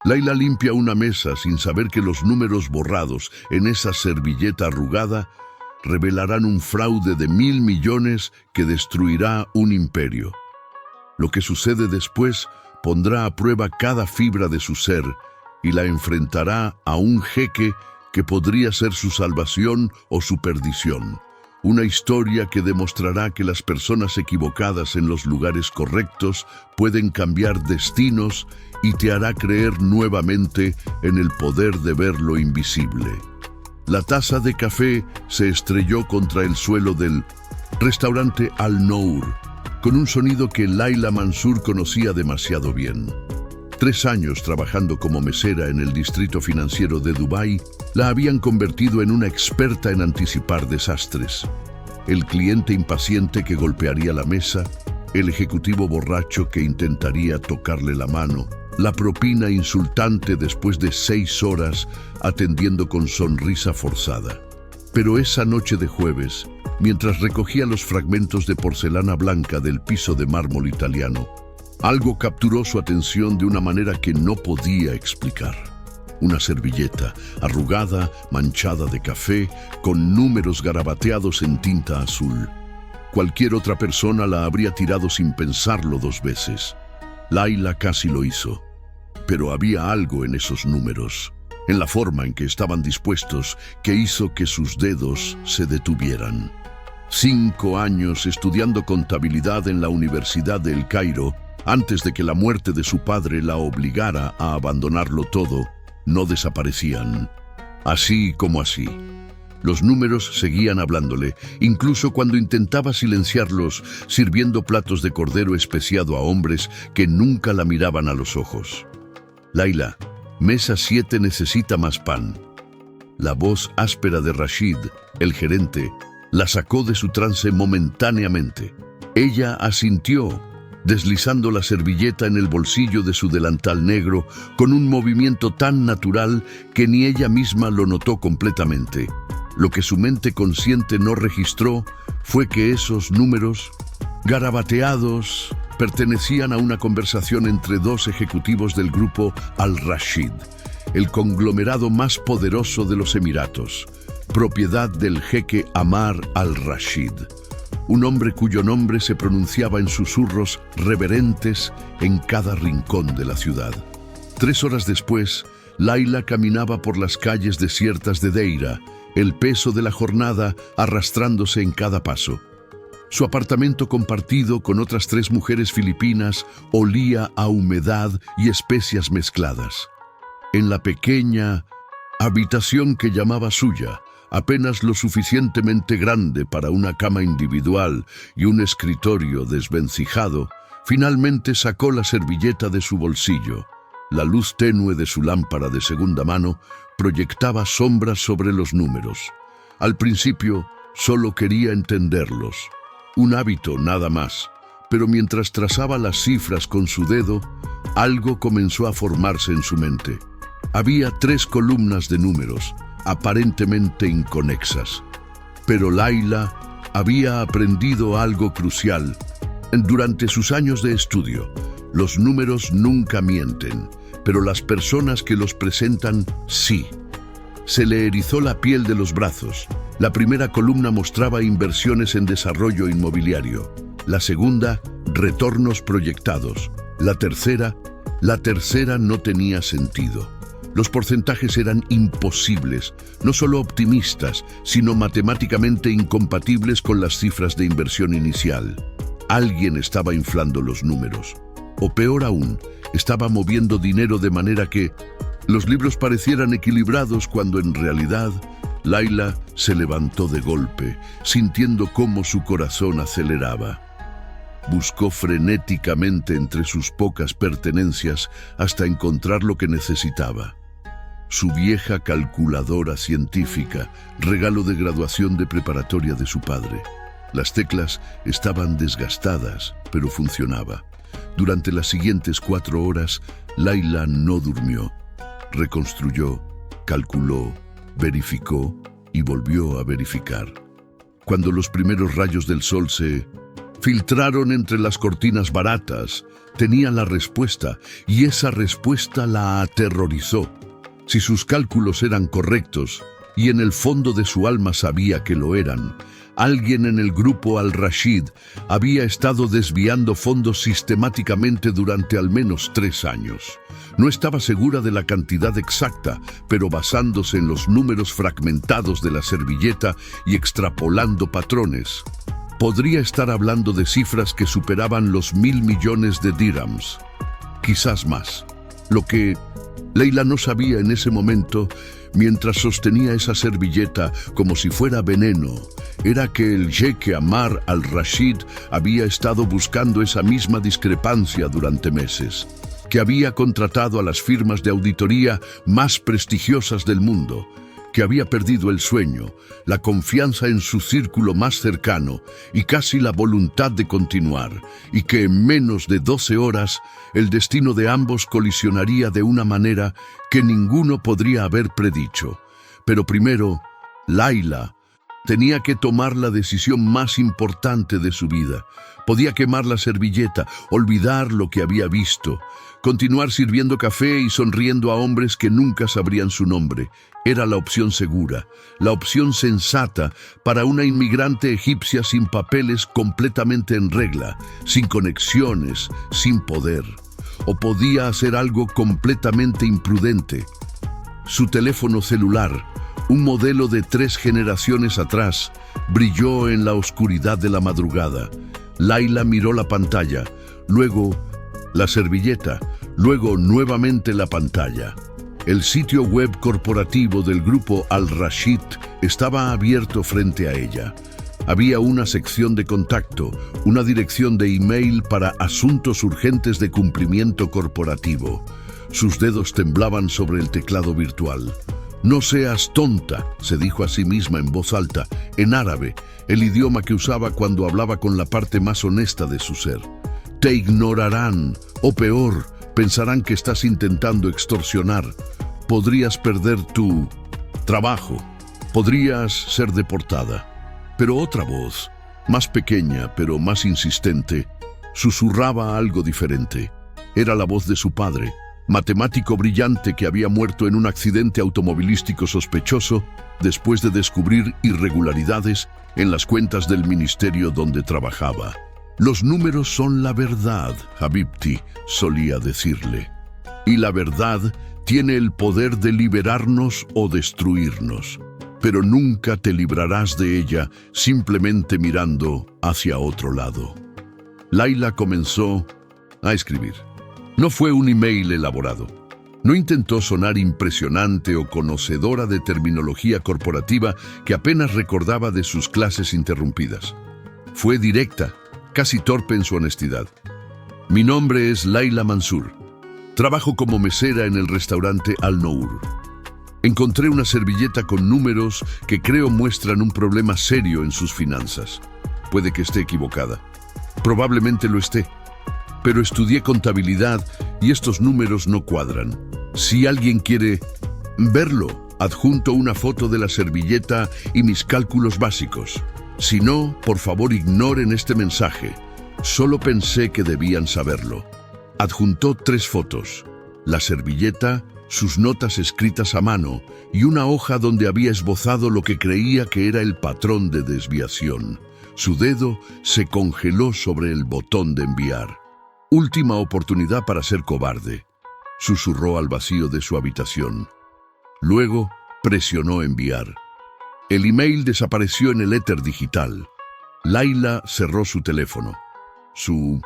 Laila limpia una mesa sin saber que los números borrados en esa servilleta arrugada revelarán un fraude de 1.000 millones que destruirá un imperio. Lo que sucede después pondrá a prueba cada fibra de su ser y la enfrentará a un jeque que podría ser su salvación o su perdición. Una historia que demostrará que las personas equivocadas en los lugares correctos pueden cambiar destinos y te hará creer nuevamente en el poder de ver lo invisible. La taza de café se estrelló contra el suelo del restaurante Al-Nour, con un sonido que Laila Mansur conocía demasiado bien. 3 años trabajando como mesera en el distrito financiero de Dubái la habían convertido en una experta en anticipar desastres. El cliente impaciente que golpearía la mesa, el ejecutivo borracho que intentaría tocarle la mano, la propina insultante después de 6 horas atendiendo con sonrisa forzada. Pero esa noche de jueves, mientras recogía los fragmentos de porcelana blanca del piso de mármol italiano, algo capturó su atención de una manera que no podía explicar. Una servilleta, arrugada, manchada de café, con números garabateados en tinta azul. Cualquier otra persona la habría tirado sin pensarlo 2 veces. Laila casi lo hizo. Pero había algo en esos números, en la forma en que estaban dispuestos, que hizo que sus dedos se detuvieran. 5 años estudiando contabilidad en la Universidad de El Cairo, antes de que la muerte de su padre la obligara a abandonarlo todo, no desaparecían. Así como así. Los números seguían hablándole, incluso cuando intentaba silenciarlos, sirviendo platos de cordero especiado a hombres que nunca la miraban a los ojos. Laila, mesa 7 necesita más pan. La voz áspera de Rashid, el gerente, la sacó de su trance momentáneamente. Ella asintió, deslizando la servilleta en el bolsillo de su delantal negro con un movimiento tan natural que ni ella misma lo notó completamente. Lo que su mente consciente no registró fue que esos números, garabateados, pertenecían a una conversación entre 2 ejecutivos del grupo Al-Rashid, el conglomerado más poderoso de los Emiratos, propiedad del jeque Ammar Al-Rashid, un hombre cuyo nombre se pronunciaba en susurros reverentes en cada rincón de la ciudad. 3 horas después, Laila caminaba por las calles desiertas de Deira, el peso de la jornada arrastrándose en cada paso. Su apartamento compartido con otras 3 mujeres filipinas olía a humedad y especias mezcladas. En la pequeña habitación que llamaba suya, apenas lo suficientemente grande para una cama individual y un escritorio desvencijado, finalmente sacó la servilleta de su bolsillo. La luz tenue de su lámpara de segunda mano proyectaba sombras sobre los números. Al principio, solo quería entenderlos. Un hábito nada más. Pero mientras trazaba las cifras con su dedo, algo comenzó a formarse en su mente. Había 3 columnas de números, aparentemente inconexas. Pero Laila había aprendido algo crucial. Durante sus años de estudio, los números nunca mienten, pero las personas que los presentan, sí. Se le erizó la piel de los brazos. La primera columna mostraba inversiones en desarrollo inmobiliario. La segunda, retornos proyectados. La tercera no tenía sentido. Los porcentajes eran imposibles, no solo optimistas, sino matemáticamente incompatibles con las cifras de inversión inicial. Alguien estaba inflando los números. O peor aún, estaba moviendo dinero de manera que los libros parecieran equilibrados cuando en realidad Laila se levantó de golpe, sintiendo cómo su corazón aceleraba. Buscó frenéticamente entre sus pocas pertenencias hasta encontrar lo que necesitaba. Su vieja calculadora científica, regalo de graduación de preparatoria de su padre. Las teclas estaban desgastadas, pero funcionaba. Durante las siguientes 4 horas, Laila no durmió. Reconstruyó, calculó, verificó y volvió a verificar. Cuando los primeros rayos del sol se Filtraron entre las cortinas baratas. Tenía la respuesta, y esa respuesta la aterrorizó. Si sus cálculos eran correctos, y en el fondo de su alma sabía que lo eran, alguien en el grupo Al-Rashid había estado desviando fondos sistemáticamente durante al menos 3 años. No estaba segura de la cantidad exacta, pero basándose en los números fragmentados de la servilleta y extrapolando patrones, podría estar hablando de cifras que superaban los 1.000 millones de dirhams, quizás más. Lo que Leila no sabía en ese momento, mientras sostenía esa servilleta como si fuera veneno, era que el jeque Ammar al-Rashid había estado buscando esa misma discrepancia durante meses, que había contratado a las firmas de auditoría más prestigiosas del mundo, que había perdido el sueño, la confianza en su círculo más cercano y casi la voluntad de continuar, y que en menos de 12 horas el destino de ambos colisionaría de una manera que ninguno podría haber predicho. Pero primero, Laila tenía que tomar la decisión más importante de su vida. Podía quemar la servilleta, olvidar lo que había visto, continuar sirviendo café y sonriendo a hombres que nunca sabrían su nombre. Era la opción segura, la opción sensata para una inmigrante egipcia sin papeles, completamente en regla, sin conexiones, sin poder. O podía hacer algo completamente imprudente. Su teléfono celular, un modelo de 3 generaciones atrás, brilló en la oscuridad de la madrugada. Laila miró la pantalla, luego la servilleta, luego nuevamente la pantalla. El sitio web corporativo del grupo Al-Rashid estaba abierto frente a ella. Había una sección de contacto, una dirección de email para asuntos urgentes de cumplimiento corporativo. Sus dedos temblaban sobre el teclado virtual. «No seas tonta», se dijo a sí misma en voz alta, en árabe, el idioma que usaba cuando hablaba con la parte más honesta de su ser. «Te ignorarán, o peor, pensarán que estás intentando extorsionar. Podrías perder tu trabajo. Podrías ser deportada». Pero otra voz, más pequeña pero más insistente, susurraba algo diferente. Era la voz de su padre, matemático brillante que había muerto en un accidente automovilístico sospechoso después de descubrir irregularidades en las cuentas del ministerio donde trabajaba. «Los números son la verdad, Habibti», solía decirle. «Y la verdad tiene el poder de liberarnos o destruirnos. Pero nunca te librarás de ella simplemente mirando hacia otro lado». Laila comenzó a escribir. No fue un email elaborado. No intentó sonar impresionante o conocedora de terminología corporativa que apenas recordaba de sus clases interrumpidas. Fue directa, casi torpe en su honestidad. «Mi nombre es Laila Mansur. Trabajo como mesera en el restaurante Al-Nour. Encontré una servilleta con números que creo muestran un problema serio en sus finanzas. Puede que esté equivocada. Probablemente lo esté. Pero estudié contabilidad y estos números no cuadran. Si alguien quiere verlo, adjunto una foto de la servilleta y mis cálculos básicos. Si no, por favor ignoren este mensaje. Solo pensé que debían saberlo». Adjuntó 3 fotos: la servilleta, sus notas escritas a mano y una hoja donde había esbozado lo que creía que era el patrón de desviación. Su dedo se congeló sobre el botón de enviar. «Última oportunidad para ser cobarde», susurró al vacío de su habitación. Luego presionó enviar. El email desapareció en el éter digital. Laila cerró su teléfono, su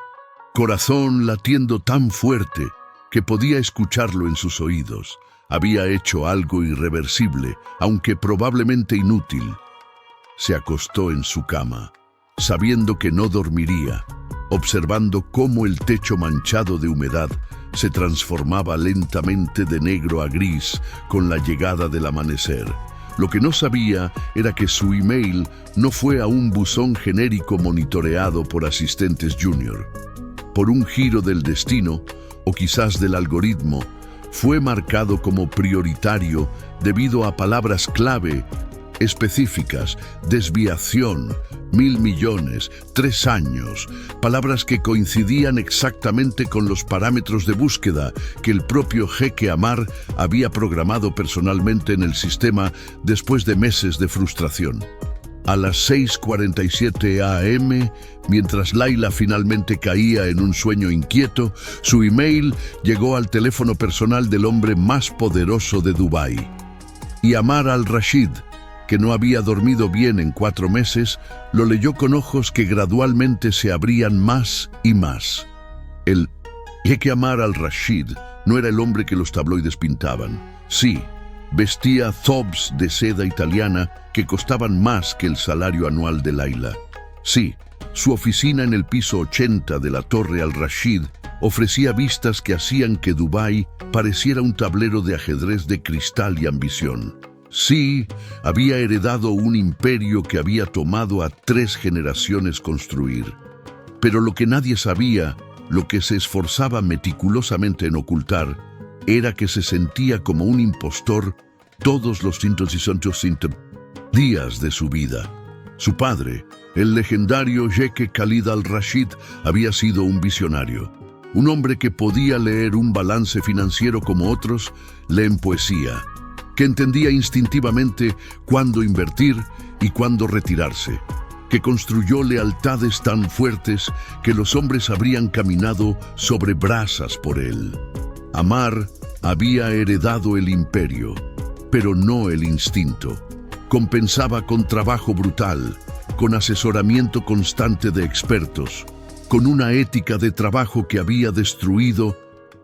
corazón latiendo tan fuerte que podía escucharlo en sus oídos. Había hecho algo irreversible, aunque probablemente inútil. Se acostó en su cama, sabiendo que no dormiría, observando cómo el techo manchado de humedad se transformaba lentamente de negro a gris con la llegada del amanecer. Lo que no sabía era que su email no fue a un buzón genérico monitoreado por asistentes junior. Por un giro del destino, o quizás del algoritmo, fue marcado como prioritario debido a palabras clave específicas: desviación, 1.000 millones, 3 años, palabras que coincidían exactamente con los parámetros de búsqueda que el propio jeque Ammar había programado personalmente en el sistema después de meses de frustración. A las 6:47 a.m., mientras Layla finalmente caía en un sueño inquieto, su email llegó al teléfono personal del hombre más poderoso de Dubái. Y Ammar al-Rashid, que no había dormido bien en 4 meses, lo leyó con ojos que gradualmente se abrían más y más. El jeque Ammar al-Rashid no era el hombre que los tabloides pintaban. Sí, vestía thobs de seda italiana que costaban más que el salario anual de Layla. Sí, su oficina en el piso 80 de la Torre al-Rashid ofrecía vistas que hacían que Dubái pareciera un tablero de ajedrez de cristal y ambición. Sí, había heredado un imperio que había tomado a 3 generaciones construir. Pero lo que nadie sabía, lo que se esforzaba meticulosamente en ocultar, era que se sentía como un impostor todos los 160 días de su vida. Su padre, el legendario jeque Khalid al-Rashid, había sido un visionario, un hombre que podía leer un balance financiero como otros leen poesía, que entendía instintivamente cuándo invertir y cuándo retirarse, que construyó lealtades tan fuertes que los hombres habrían caminado sobre brasas por él. Ammar había heredado el imperio, pero no el instinto. Compensaba con trabajo brutal, con asesoramiento constante de expertos, con una ética de trabajo que había destruido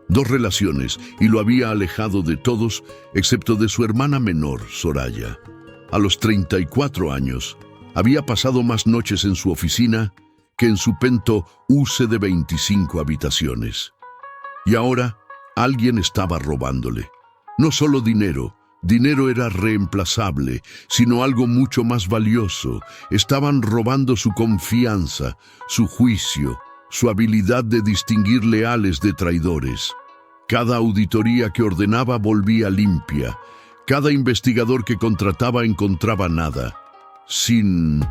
2 relaciones y lo había alejado de todos, excepto de su hermana menor, Soraya. A los 34 años, había pasado más noches en su oficina que en su penthouse de 25 habitaciones. Y ahora, alguien estaba robándole. No solo dinero. Dinero era reemplazable, sino algo mucho más valioso. Estaban robando su confianza, su juicio, su habilidad de distinguir leales de traidores. Cada auditoría que ordenaba volvía limpia. Cada investigador que contrataba encontraba nada. Sin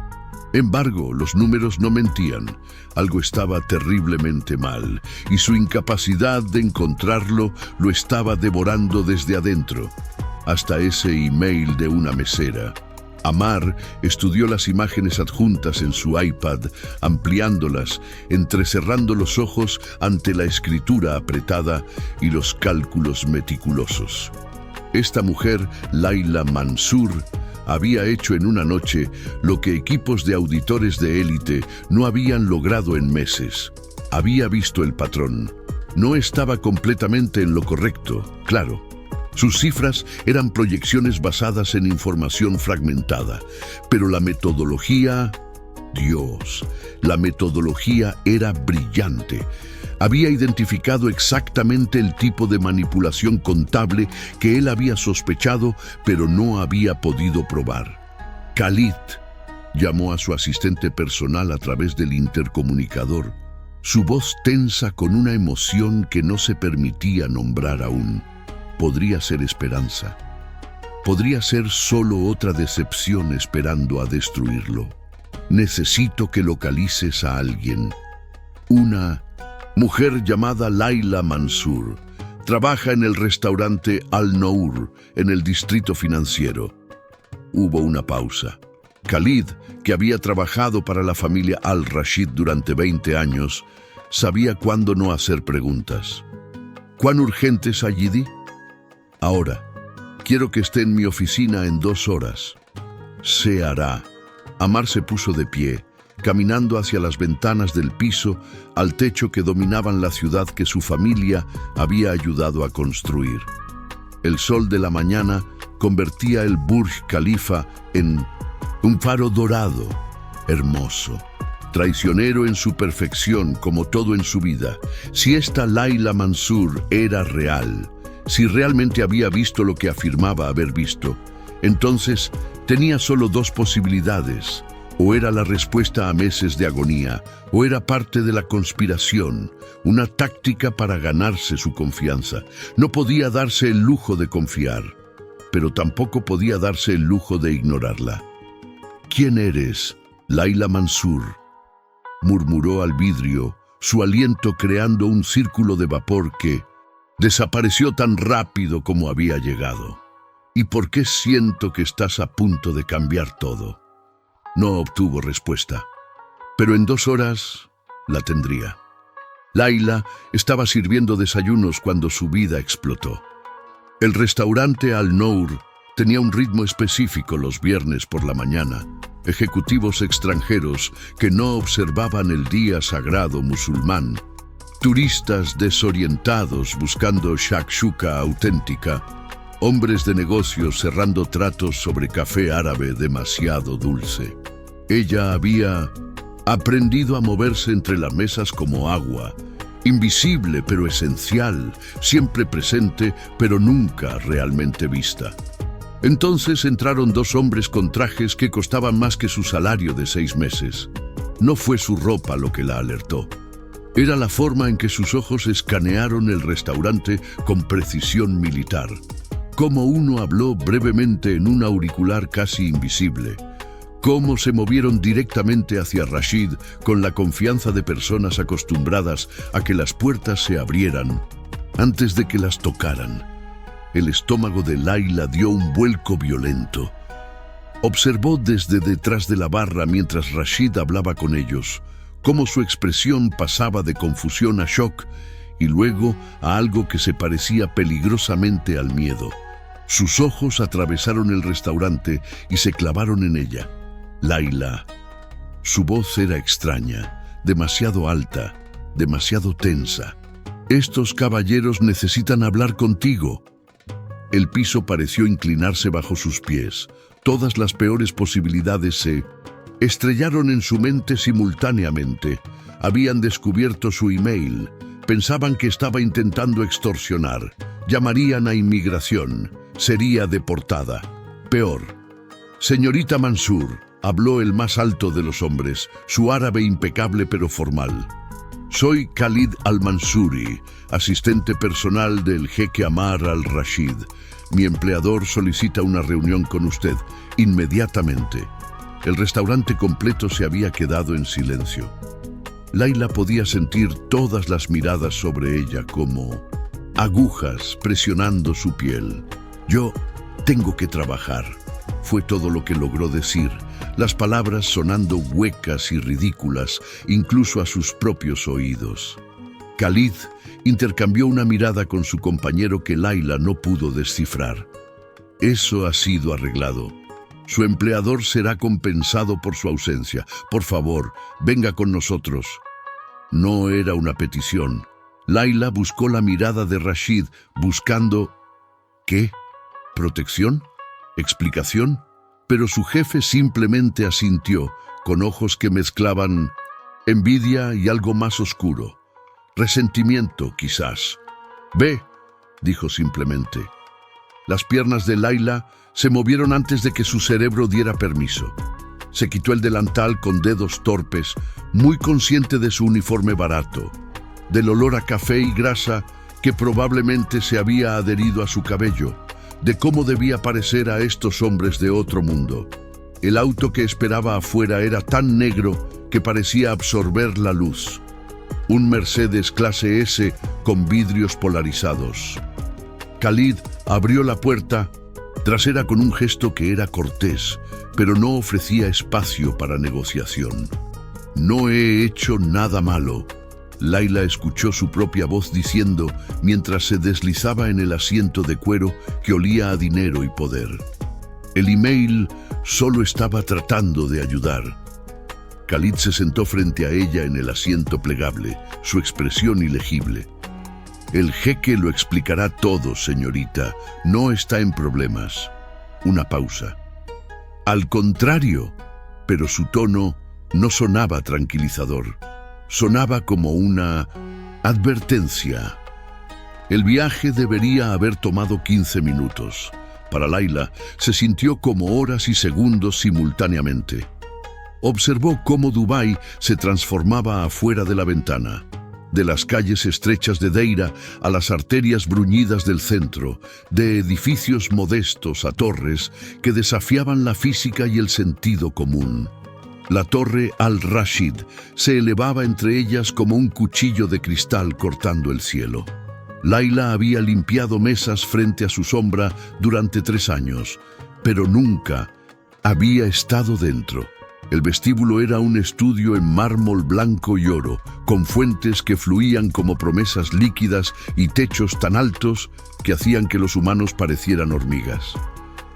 embargo, los números no mentían. Algo estaba terriblemente mal, y su incapacidad de encontrarlo lo estaba devorando desde adentro. Hasta ese email de una mesera. Ammar estudió las imágenes adjuntas en su iPad, ampliándolas, entrecerrando los ojos ante la escritura apretada y los cálculos meticulosos. Esta mujer, Layla Mansour, había hecho en una noche lo que equipos de auditores de élite no habían logrado en meses. Había visto el patrón. No estaba completamente en lo correcto, claro. Sus cifras eran proyecciones basadas en información fragmentada, pero la metodología, Dios, la metodología era brillante. Había identificado exactamente el tipo de manipulación contable que él había sospechado, pero no había podido probar. Khalid llamó a su asistente personal a través del intercomunicador, su voz tensa con una emoción que no se permitía nombrar aún. Podría ser esperanza. Podría ser solo otra decepción esperando a destruirlo. Necesito que localices a alguien. Una mujer llamada Layla Mansour. Trabaja en el restaurante Al-Nour, en el distrito financiero. Hubo una pausa. Khalid, que había trabajado para la familia al-Rashid durante 20 años, sabía cuándo no hacer preguntas. ¿Cuán urgente es Ayidi? Ahora, quiero que esté en mi oficina en 2 horas. Se hará. Ammar se puso de pie, caminando hacia las ventanas del piso, al techo que dominaban la ciudad que su familia había ayudado a construir. El sol de la mañana convertía el Burj Khalifa en un faro dorado, hermoso, traicionero en su perfección como todo en su vida. Si esta Layla Mansour era real, si realmente había visto lo que afirmaba haber visto, entonces tenía solo 2 posibilidades. O era la respuesta a meses de agonía, o era parte de la conspiración, una táctica para ganarse su confianza. No podía darse el lujo de confiar. pero tampoco podía darse el lujo de ignorarla. «¿Quién eres, Laila Mansur?», murmuró al vidrio, su aliento creando un círculo de vapor que desapareció tan rápido como había llegado. «¿Y por qué siento que estás a punto de cambiar todo?». No obtuvo respuesta, pero en 2 horas la tendría. Laila estaba sirviendo desayunos cuando su vida explotó. El restaurante Al-Nour tenía un ritmo específico los viernes por la mañana. Ejecutivos extranjeros que no observaban el día sagrado musulmán, turistas desorientados buscando shakshuka auténtica, hombres de negocios cerrando tratos sobre café árabe demasiado dulce. Ella había aprendido a moverse entre las mesas como agua, invisible pero esencial, siempre presente pero nunca realmente vista. Entonces entraron 2 hombres con trajes que costaban más que su salario de 6 meses. No fue su ropa lo que la alertó. Era la forma en que sus ojos escanearon el restaurante con precisión militar. Cómo uno habló brevemente en un auricular casi invisible. Cómo se movieron directamente hacia Rashid con la confianza de personas acostumbradas a que las puertas se abrieran antes de que las tocaran. El estómago de Laila dio un vuelco violento. Observó desde detrás de la barra mientras Rashid hablaba con ellos, cómo su expresión pasaba de confusión a shock y luego a algo que se parecía peligrosamente al miedo. Sus ojos atravesaron el restaurante y se clavaron en ella. Laila. Su voz era extraña, demasiado alta, demasiado tensa. «Estos caballeros necesitan hablar contigo». El piso pareció inclinarse bajo sus pies. Todas las peores posibilidades se estrellaron en su mente simultáneamente. Habían descubierto su email. Pensaban que estaba intentando extorsionar. Llamarían a inmigración. Sería deportada. Peor. «Señorita Mansur», habló el más alto de los hombres, su árabe impecable pero formal. «Soy Khalid Al-Mansuri, asistente personal del jeque Amar Al-Rashid. Mi empleador solicita una reunión con usted, inmediatamente». El restaurante completo se había quedado en silencio. Laila podía sentir todas las miradas sobre ella como agujas presionando su piel. «Yo tengo que trabajar», fue todo lo que logró decir, las palabras sonando huecas y ridículas, incluso a sus propios oídos. Khalid intercambió una mirada con su compañero que Laila no pudo descifrar. «Eso ha sido arreglado. Su empleador será compensado por su ausencia. Por favor, venga con nosotros». No era una petición. Laila buscó la mirada de Rashid, buscando... ¿qué? ¿Protección? ¿Explicación? Pero su jefe simplemente asintió, con ojos que mezclaban envidia y algo más oscuro. Resentimiento, quizás. «Ve», dijo simplemente. Las piernas de Laila se movieron antes de que su cerebro diera permiso. Se quitó el delantal con dedos torpes, muy consciente de su uniforme barato, del olor a café y grasa que probablemente se había adherido a su cabello, de cómo debía parecer a estos hombres de otro mundo. El auto que esperaba afuera era tan negro que parecía absorber la luz. Un Mercedes clase S con vidrios polarizados. Khalid abrió la puerta trasera con un gesto que era cortés, pero no ofrecía espacio para negociación. «No he hecho nada malo», Laila escuchó su propia voz diciendo mientras se deslizaba en el asiento de cuero que olía a dinero y poder. El email solo estaba tratando de ayudar. Khalid se sentó frente a ella en el asiento plegable, su expresión ilegible. «El jeque lo explicará todo, señorita. No está en problemas». Una pausa. «Al contrario», pero su tono no sonaba tranquilizador. Sonaba como una advertencia. El viaje debería haber tomado 15 minutos. Para Laila se sintió como horas y segundos simultáneamente. Observó cómo Dubái se transformaba afuera de la ventana. de las calles estrechas de Deira a las arterias bruñidas del centro, de edificios modestos a torres que desafiaban la física y el sentido común. La torre Al-Rashid se elevaba entre ellas como un cuchillo de cristal cortando el cielo. Laila había limpiado mesas frente a su sombra durante 3 años, pero nunca había estado dentro. El vestíbulo era un estudio en mármol blanco y oro, con fuentes que fluían como promesas líquidas y techos tan altos que hacían que los humanos parecieran hormigas.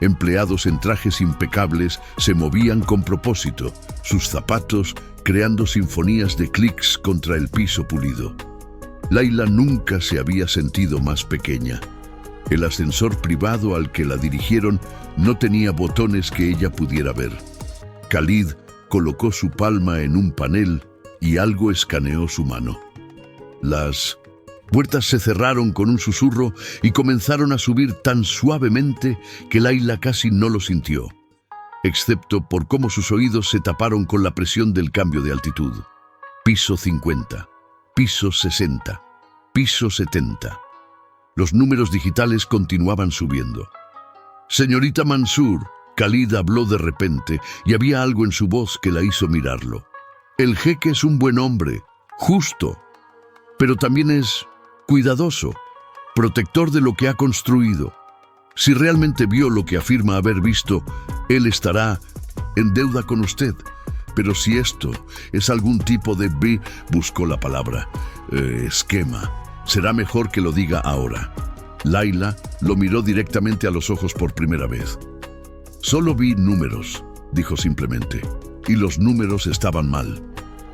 Empleados en trajes impecables se movían con propósito, sus zapatos creando sinfonías de clics contra el piso pulido. Laila nunca se había sentido más pequeña. El ascensor privado al que la dirigieron no tenía botones que ella pudiera ver. Khalid colocó su palma en un panel y algo escaneó su mano. Las puertas se cerraron con un susurro y comenzaron a subir tan suavemente que Laila casi no lo sintió, excepto por cómo sus oídos se taparon con la presión del cambio de altitud. Piso 50, piso 60, piso 70. Los números digitales continuaban subiendo. «Señorita Mansur», Khalid habló de repente y había algo en su voz que la hizo mirarlo. «El jeque es un buen hombre, justo, pero también es cuidadoso, protector de lo que ha construido. Si realmente vio lo que afirma haber visto, él estará en deuda con usted. Pero si esto es algún tipo de buscó la palabra, esquema, será mejor que lo diga ahora». Laila lo miró directamente a los ojos por primera vez. «Solo vi números», dijo simplemente, «y los números estaban mal.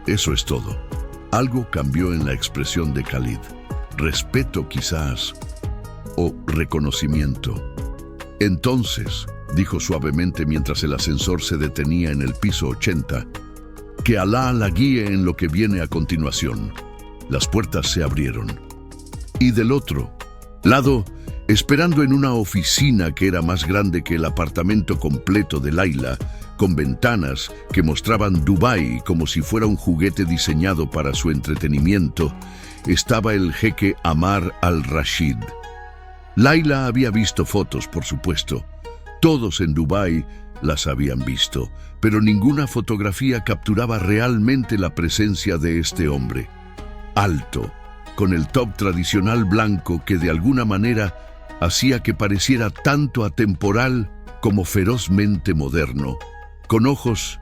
Eso es todo». Algo cambió en la expresión de Khalid. Respeto quizás, o reconocimiento. «Entonces», dijo suavemente mientras el ascensor se detenía en el piso 80, «que Alá la guíe en lo que viene a continuación». Las puertas se abrieron. Y del otro lado, esperando en una oficina que era más grande que el apartamento completo de Laila, con ventanas que mostraban Dubái como si fuera un juguete diseñado para su entretenimiento, estaba el jeque Ammar al-Rashid. Laila había visto fotos, por supuesto. Todos en Dubái las habían visto, pero ninguna fotografía capturaba realmente la presencia de este hombre. Alto, con el top tradicional blanco que de alguna manera hacía que pareciera tanto atemporal como ferozmente moderno, con ojos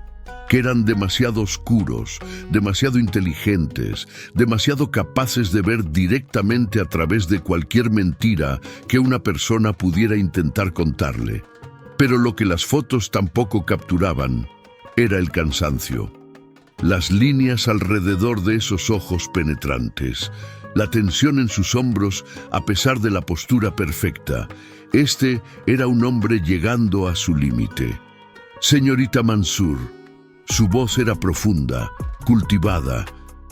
que eran demasiado oscuros, demasiado inteligentes, demasiado capaces de ver directamente a través de cualquier mentira que una persona pudiera intentar contarle. Pero lo que las fotos tampoco capturaban era el cansancio. Las líneas alrededor de esos ojos penetrantes, la tensión en sus hombros a pesar de la postura perfecta. Este era un hombre llegando a su límite. «Señorita Mansur». Su voz era profunda, cultivada,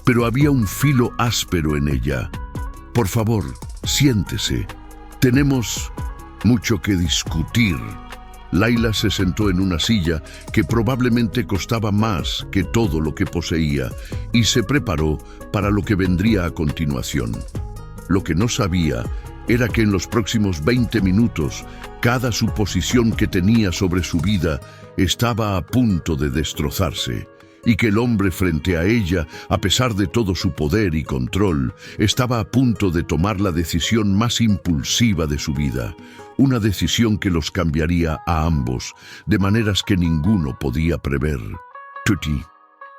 pero había un filo áspero en ella. «Por favor, siéntese. Tenemos mucho que discutir». Laila se sentó en una silla que probablemente costaba más que todo lo que poseía y se preparó para lo que vendría a continuación. Lo que no sabía era que en los próximos 20 minutos, cada suposición que tenía sobre su vida estaba a punto de destrozarse, y que el hombre frente a ella, a pesar de todo su poder y control, estaba a punto de tomar la decisión más impulsiva de su vida, una decisión que los cambiaría a ambos, de maneras que ninguno podía prever. Tuti.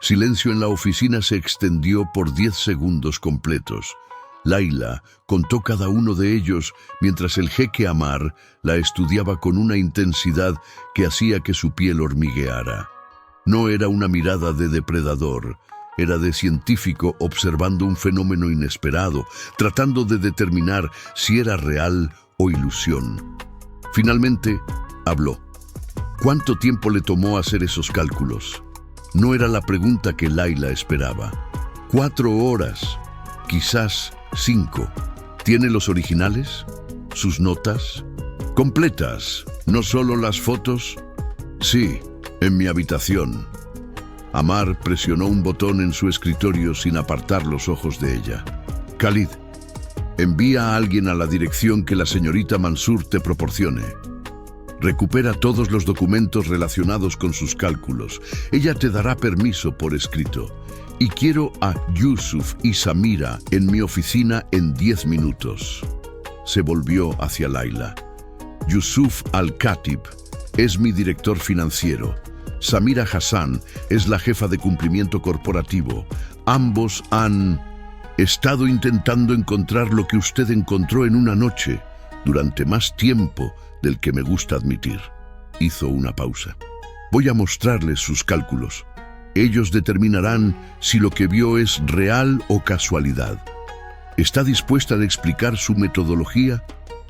Silencio en la oficina se extendió por 10 segundos completos. Laila contó cada uno de ellos mientras el jeque Ammar la estudiaba con una intensidad que hacía que su piel hormigueara. No era una mirada de depredador, era de científico observando un fenómeno inesperado, tratando de determinar si era real o ilusión. Finalmente, habló. ¿Cuánto tiempo le tomó hacer esos cálculos? No era la pregunta que Laila esperaba. 4 horas, quizás 5. ¿Tiene los originales? ¿Sus notas? ¿Completas? ¿No solo las fotos? Sí, en mi habitación. Ammar presionó un botón en su escritorio sin apartar los ojos de ella. Khalid, envía a alguien a la dirección que la señorita Mansur te proporcione. Recupera todos los documentos relacionados con sus cálculos. Ella te dará permiso por escrito. Y quiero a Yusuf y Samira en mi oficina en 10 minutos. Se volvió hacia Layla. Yusuf Al-Khatib es mi director financiero. Samira Hassan es la jefa de cumplimiento corporativo. Ambos han estado intentando encontrar lo que usted encontró en una noche, durante más tiempo del que me gusta admitir. Hizo una pausa. Voy a mostrarles sus cálculos. Ellos determinarán si lo que vio es real o casualidad. ¿Está dispuesta a explicar su metodología?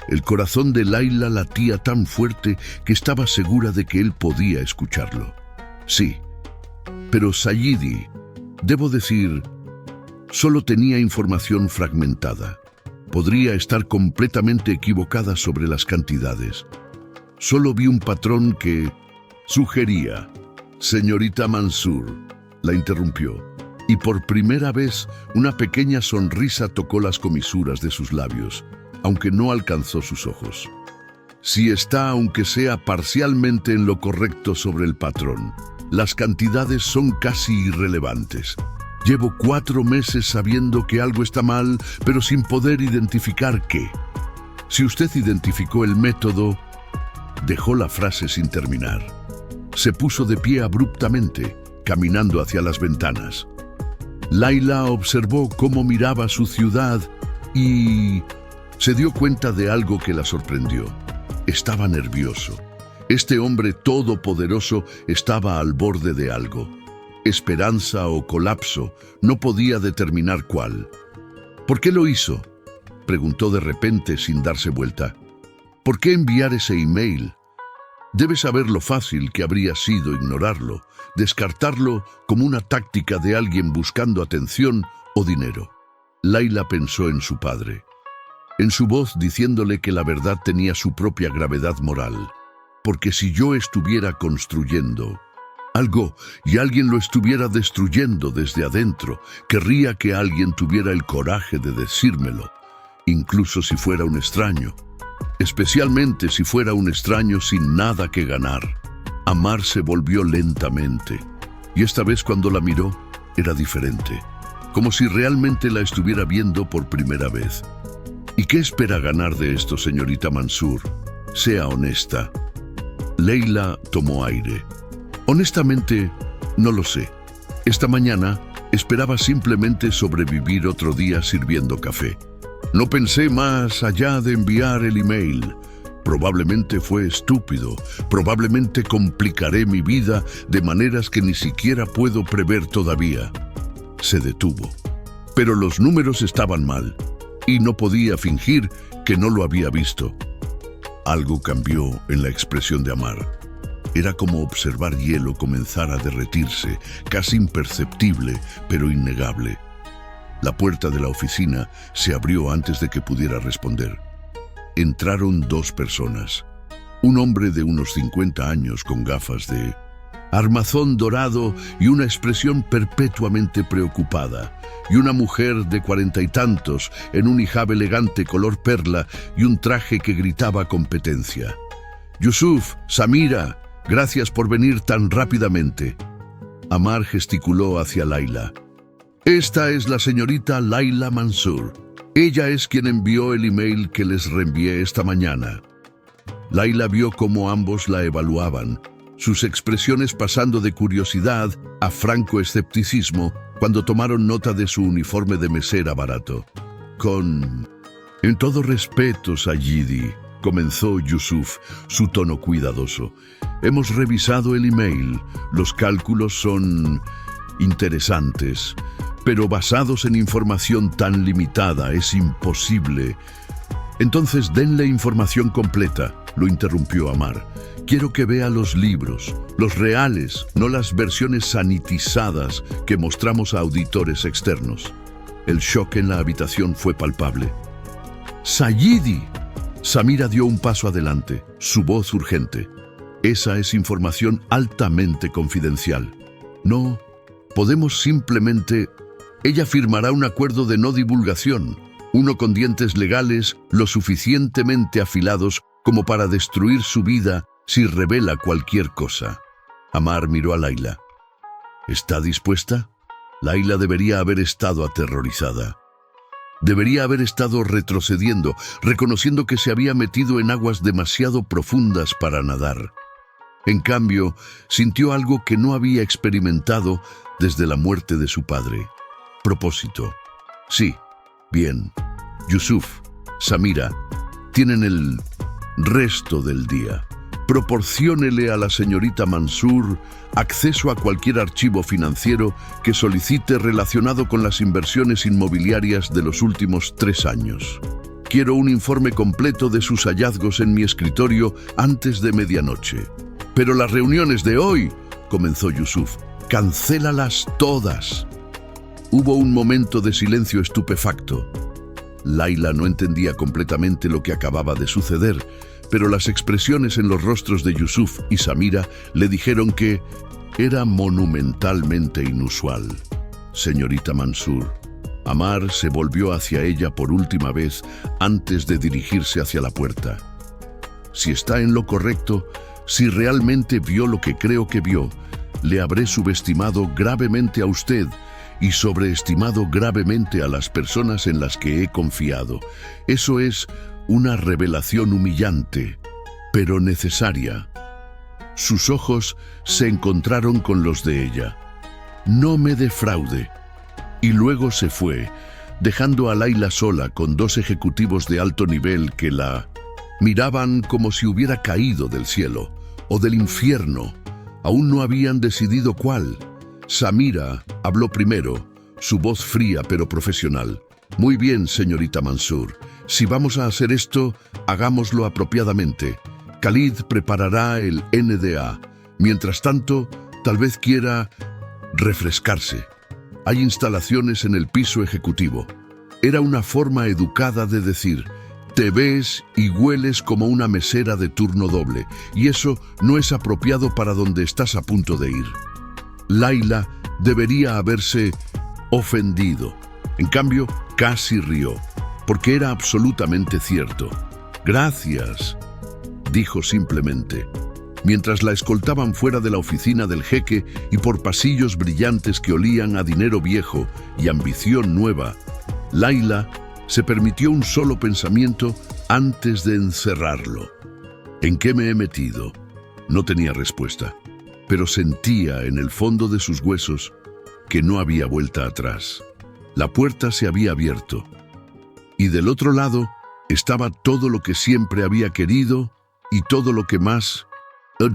El corazón de Layla latía tan fuerte que estaba segura de que él podía escucharlo. Sí, pero Sayidi, debo decir, solo tenía información fragmentada. Podría estar completamente equivocada sobre las cantidades. Solo vi un patrón que sugería. Señorita Mansur, la interrumpió, y por primera vez una pequeña sonrisa tocó las comisuras de sus labios, aunque no alcanzó sus ojos. Si está, aunque sea parcialmente, en lo correcto sobre el patrón, las cantidades son casi irrelevantes. Llevo 4 meses sabiendo que algo está mal, pero sin poder identificar qué. Si usted identificó el método... Dejó la frase sin terminar. Se puso de pie abruptamente, caminando hacia las ventanas. Layla observó cómo miraba su ciudad y se dio cuenta de algo que la sorprendió. Estaba nervioso. Este hombre todopoderoso estaba al borde de algo. Esperanza o colapso, no podía determinar cuál. ¿Por qué lo hizo?, preguntó de repente sin darse vuelta. ¿Por qué enviar ese email? Debe saber lo fácil que habría sido ignorarlo, descartarlo como una táctica de alguien buscando atención o dinero. Layla pensó en su padre, en su voz diciéndole que la verdad tenía su propia gravedad moral. Porque si yo estuviera construyendo algo y alguien lo estuviera destruyendo desde adentro, querría que alguien tuviera el coraje de decírmelo, incluso si fuera un extraño. Especialmente si fuera un extraño sin nada que ganar. Amar se volvió lentamente, y esta vez cuando la miró, era diferente, como si realmente la estuviera viendo por primera vez. ¿Y qué espera ganar de esto, señorita Mansur? Sea honesta. Layla tomó aire. Honestamente, no lo sé. Esta mañana esperaba simplemente sobrevivir otro día sirviendo café. No pensé más allá de enviar el email. Probablemente fue estúpido. Probablemente complicaré mi vida de maneras que ni siquiera puedo prever todavía. Se detuvo. Pero los números estaban mal, y no podía fingir que no lo había visto. Algo cambió en la expresión de Amar. Era como observar hielo comenzar a derretirse, casi imperceptible, pero innegable. La puerta de la oficina se abrió antes de que pudiera responder. Entraron 2 personas. Un hombre de unos 50 años con gafas de armazón dorado y una expresión perpetuamente preocupada, y una mujer de 40 y tantos en un hijab elegante color perla y un traje que gritaba competencia. Yusuf, Samira, gracias por venir tan rápidamente. Amar gesticuló hacia Layla. Esta es la señorita Layla Mansur. Ella es quien envió el email que les reenvié esta mañana. Layla vio cómo ambos la evaluaban, sus expresiones pasando de curiosidad a franco escepticismo cuando tomaron nota de su uniforme de mesera barato. En todo respeto, Sayidi, comenzó Yusuf, su tono cuidadoso. Hemos revisado el email. Los cálculos son interesantes, pero basados en información tan limitada es imposible. Entonces denle información completa, lo interrumpió Amar. Quiero que vea los libros, los reales, no las versiones sanitizadas que mostramos a auditores externos. El shock en la habitación fue palpable. ¡Sayidi! Samira dio un paso adelante, su voz urgente. Esa es información altamente confidencial. No, podemos simplemente... Ella firmará un acuerdo de no divulgación, uno con dientes legales lo suficientemente afilados como para destruir su vida si revela cualquier cosa. Amar miró a Layla. ¿Está dispuesta? Layla debería haber estado aterrorizada. Debería haber estado retrocediendo, reconociendo que se había metido en aguas demasiado profundas para nadar. En cambio, sintió algo que no había experimentado desde la muerte de su padre. Propósito. Sí, bien. Yusuf, Samira, tienen el resto del día. Proporciónele a la señorita Mansur acceso a cualquier archivo financiero que solicite relacionado con las inversiones inmobiliarias de los últimos 3 años. Quiero un informe completo de sus hallazgos en mi escritorio antes de medianoche. Pero las reuniones de hoy, comenzó Yusuf, cancélalas todas. Hubo un momento de silencio estupefacto. Layla no entendía completamente lo que acababa de suceder, pero las expresiones en los rostros de Yusuf y Samira le dijeron que era monumentalmente inusual. Señorita Mansur, Amar se volvió hacia ella por última vez antes de dirigirse hacia la puerta. Si está en lo correcto, si realmente vio lo que creo que vio, le habré subestimado gravemente a usted y sobreestimado gravemente a las personas en las que he confiado. Eso es una revelación humillante, pero necesaria. Sus ojos se encontraron con los de ella. No me defraude. Y luego se fue, dejando a Layla sola con 2 ejecutivos de alto nivel que la miraban como si hubiera caído del cielo o del infierno. Aún no habían decidido cuál. Samira habló primero, su voz fría pero profesional. Muy bien, señorita Mansur. Si vamos a hacer esto, hagámoslo apropiadamente. Khalid preparará el NDA. Mientras tanto, tal vez quiera refrescarse. Hay instalaciones en el piso ejecutivo. Era una forma educada de decir, te ves y hueles como una mesera de turno doble, y eso no es apropiado para donde estás a punto de ir. Layla debería haberse ofendido. En cambio, casi rió, porque era absolutamente cierto. Gracias, dijo simplemente. Mientras la escoltaban fuera de la oficina del jeque y por pasillos brillantes que olían a dinero viejo y ambición nueva, Layla se permitió un solo pensamiento antes de encerrarlo. ¿En qué me he metido? No tenía respuesta, pero sentía en el fondo de sus huesos que no había vuelta atrás. La puerta se había abierto, y del otro lado estaba todo lo que siempre había querido y todo lo que más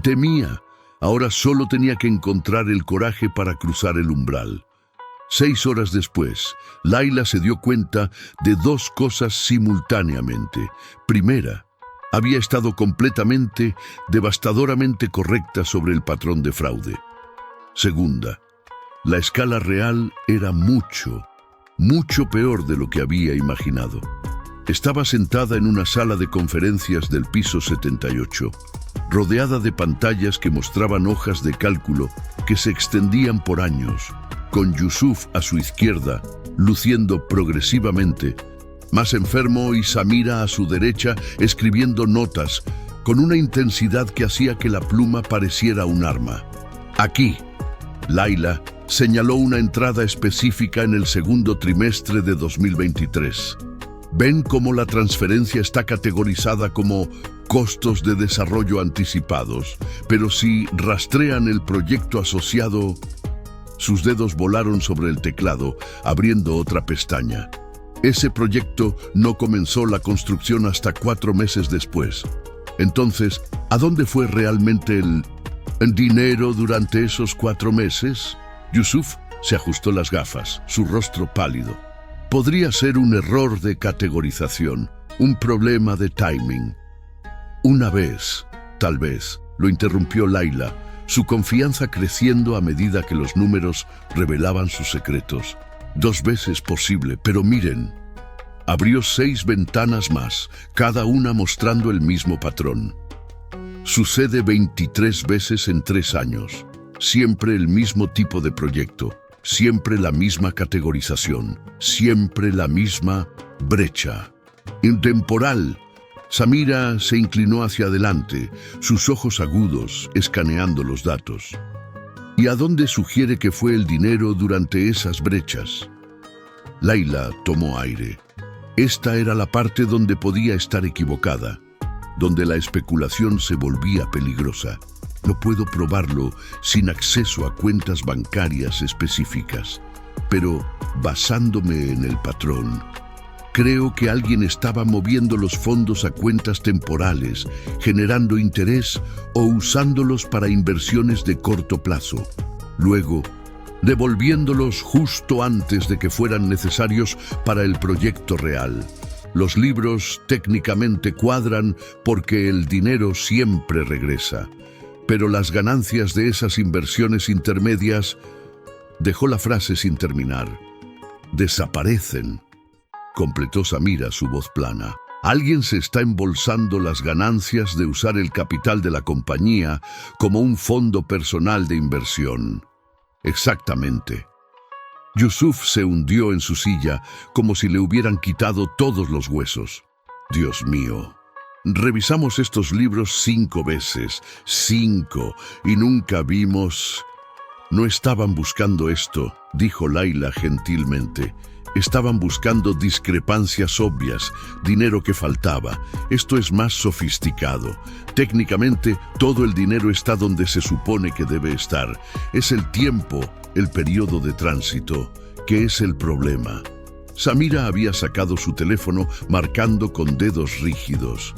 temía. Ahora solo tenía que encontrar el coraje para cruzar el umbral. 6 horas después, Layla se dio cuenta de 2 cosas simultáneamente. Primera, había estado completamente, devastadoramente correcta sobre el patrón de fraude. Segunda, la escala real era mucho peor de lo que había imaginado. Estaba sentada en una sala de conferencias del piso 78, rodeada de pantallas que mostraban hojas de cálculo que se extendían por años, con Yusuf a su izquierda, luciendo progresivamente, más enfermo, y Samira a su derecha, escribiendo notas, con una intensidad que hacía que la pluma pareciera un arma. Aquí, Layla señaló una entrada específica en el segundo trimestre de 2023. ¿Ven cómo la transferencia está categorizada como costos de desarrollo anticipados? Pero si rastrean el proyecto asociado... Sus dedos volaron sobre el teclado, abriendo otra pestaña. Ese proyecto no comenzó la construcción hasta 4 meses después. Entonces, ¿a dónde fue realmente el dinero durante esos 4 meses? Yusuf se ajustó las gafas, su rostro pálido. Podría ser un error de categorización, un problema de timing. Una vez, tal vez, lo interrumpió Layla, su confianza creciendo a medida que los números revelaban sus secretos. 2 veces posible, pero miren. Abrió 6 ventanas más, cada una mostrando el mismo patrón. Sucede 23 veces en 3 años. Siempre el mismo tipo de proyecto. Siempre la misma categorización, siempre la misma brecha. Intemporal. Samira se inclinó hacia adelante, sus ojos agudos, escaneando los datos. ¿Y a dónde sugiere que fue el dinero durante esas brechas? Laila tomó aire. Esta era la parte donde podía estar equivocada, donde la especulación se volvía peligrosa. No puedo probarlo sin acceso a cuentas bancarias específicas, pero basándome en el patrón, creo que alguien estaba moviendo los fondos a cuentas temporales, generando interés o usándolos para inversiones de corto plazo. Luego, devolviéndolos justo antes de que fueran necesarios para el proyecto real. Los libros técnicamente cuadran porque el dinero siempre regresa, pero las ganancias de esas inversiones intermedias, dejó la frase sin terminar, desaparecen. Completó Samira su voz plana. Alguien se está embolsando las ganancias de usar el capital de la compañía como un fondo personal de inversión. Exactamente. Yusuf se hundió en su silla como si le hubieran quitado todos los huesos. Dios mío. Revisamos estos libros 5 veces, 5, y nunca vimos... No estaban buscando esto, dijo Laila gentilmente. Estaban buscando discrepancias obvias, dinero que faltaba. Esto es más sofisticado. Técnicamente, todo el dinero está donde se supone que debe estar. Es el tiempo, el periodo de tránsito, que es el problema. Samira había sacado su teléfono marcando con dedos rígidos.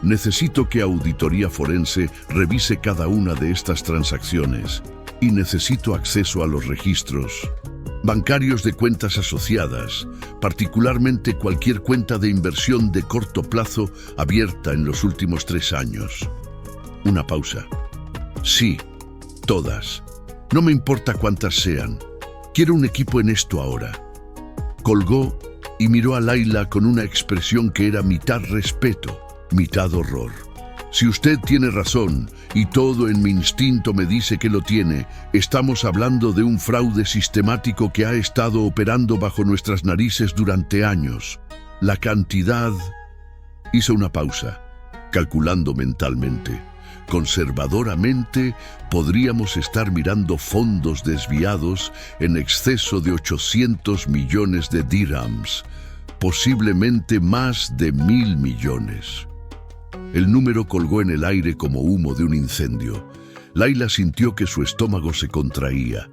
Necesito que Auditoría Forense revise cada una de estas transacciones y necesito acceso a los registros bancarios de cuentas asociadas, particularmente cualquier cuenta de inversión de corto plazo abierta en los últimos 3 años. Una pausa. Sí, todas. No me importa cuántas sean. Quiero un equipo en esto ahora. Colgó y miró a Laila con una expresión que era mitad respeto, mitad horror. Si usted tiene razón, y todo en mi instinto me dice que lo tiene, estamos hablando de un fraude sistemático que ha estado operando bajo nuestras narices durante años. La cantidad... Hizo una pausa, calculando mentalmente. Conservadoramente, podríamos estar mirando fondos desviados en exceso de 800 millones de dirhams, posiblemente más de 1.000 millones. El número colgó en el aire como humo de un incendio. Laila sintió que su estómago se contraía.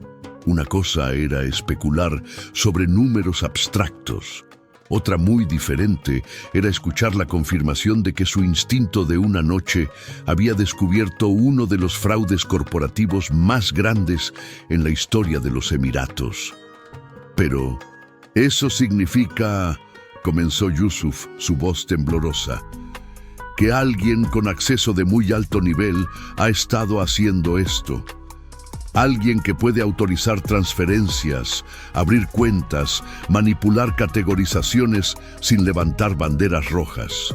Una cosa era especular sobre números abstractos. Otra muy diferente era escuchar la confirmación de que su instinto de una noche había descubierto uno de los fraudes corporativos más grandes en la historia de los Emiratos. Pero, eso significa, comenzó Yusuf, su voz temblorosa, que alguien con acceso de muy alto nivel ha estado haciendo esto. Alguien que puede autorizar transferencias, abrir cuentas, manipular categorizaciones sin levantar banderas rojas.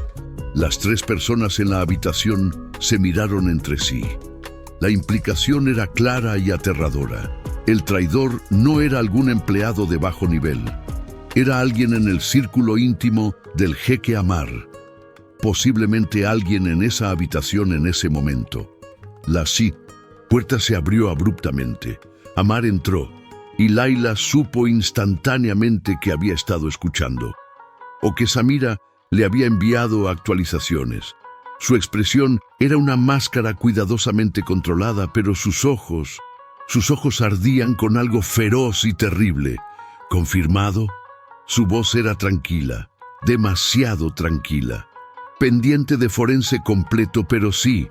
Las 3 personas en la habitación se miraron entre sí. La implicación era clara y aterradora. El traidor no era algún empleado de bajo nivel. Era alguien en el círculo íntimo del jeque Amar. Posiblemente alguien en esa habitación en ese momento. La puerta se abrió abruptamente. Amar entró y Laila supo instantáneamente que había estado escuchando, o que Samira le había enviado actualizaciones. Su expresión era una máscara cuidadosamente controlada, pero sus ojos ardían con algo feroz y terrible. ¿Confirmado? Su voz era tranquila, demasiado tranquila. Pendiente de forense completo, pero sí,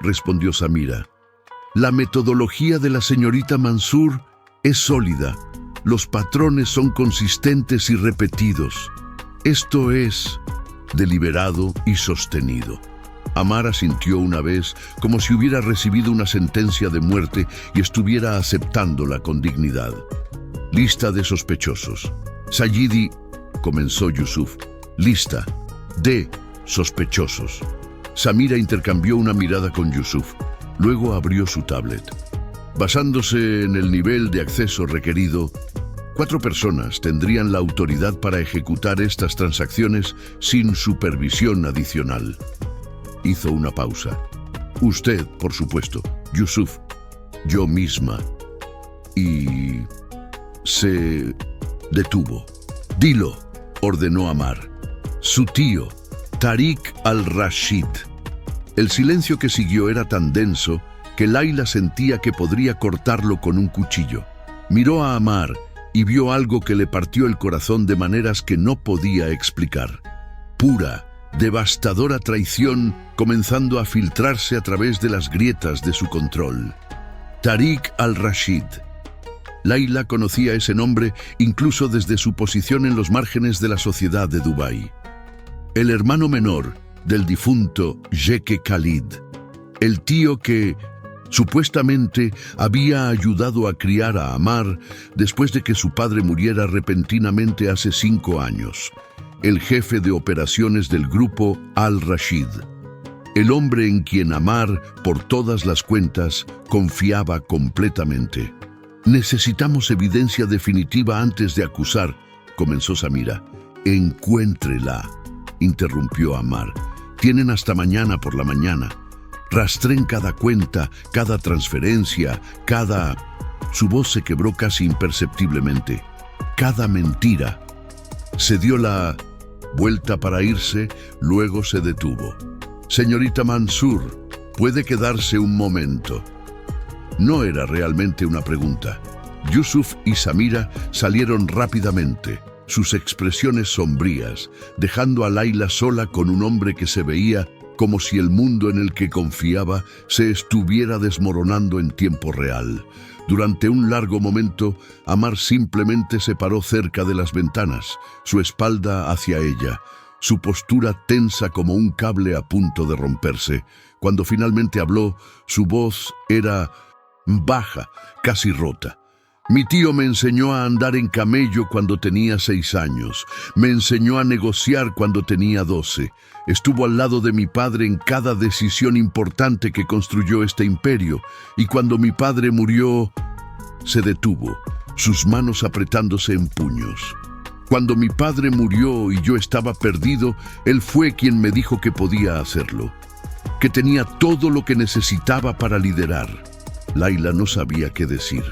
respondió Samira. La metodología de la señorita Mansur es sólida. Los patrones son consistentes y repetidos. Esto es deliberado y sostenido. Amar asintió una vez como si hubiera recibido una sentencia de muerte y estuviera aceptándola con dignidad. Lista de sospechosos. Sayidi, comenzó Yusuf. Lista de sospechosos. Samira intercambió una mirada con Yusuf. Luego abrió su tablet. Basándose en el nivel de acceso requerido, 4 personas tendrían la autoridad para ejecutar estas transacciones sin supervisión adicional. Hizo una pausa. Usted, por supuesto, Yusuf, yo misma. Y se detuvo. Dilo, ordenó Ammar. Su tío, Tariq al-Rashid. El silencio que siguió era tan denso que Layla sentía que podría cortarlo con un cuchillo. Miró a Ammar y vio algo que le partió el corazón de maneras que no podía explicar. Pura, devastadora traición comenzando a filtrarse a través de las grietas de su control. Tariq al-Rashid. Layla conocía ese nombre incluso desde su posición en los márgenes de la sociedad de Dubái. El hermano menor del difunto Jeque Khalid. El tío que supuestamente había ayudado a criar a Ammar después de que su padre muriera repentinamente hace 5 años. El jefe de operaciones del grupo Al-Rashid. El hombre en quien Ammar, por todas las cuentas, confiaba completamente. Necesitamos evidencia definitiva antes de acusar, comenzó Samira. Encuéntrela, interrumpió Ammar. Tienen hasta mañana por la mañana. Rastreen cada cuenta, cada transferencia, cada... Su voz se quebró casi imperceptiblemente. Cada mentira. Se dio la vuelta para irse, luego se detuvo. Señorita Mansur, ¿puede quedarse un momento? No era realmente una pregunta. Yusuf y Samira salieron rápidamente, sus expresiones sombrías, dejando a Layla sola con un hombre que se veía como si el mundo en el que confiaba se estuviera desmoronando en tiempo real. Durante un largo momento, Ammar simplemente se paró cerca de las ventanas, su espalda hacia ella, su postura tensa como un cable a punto de romperse. Cuando finalmente habló, su voz era baja, casi rota. Mi tío me enseñó a andar en camello cuando tenía 6 años. Me enseñó a negociar cuando tenía 12. Estuvo al lado de mi padre en cada decisión importante que construyó este imperio. Y cuando mi padre murió, se detuvo, sus manos apretándose en puños. Cuando mi padre murió y yo estaba perdido, él fue quien me dijo que podía hacerlo, que tenía todo lo que necesitaba para liderar. Layla no sabía qué decir.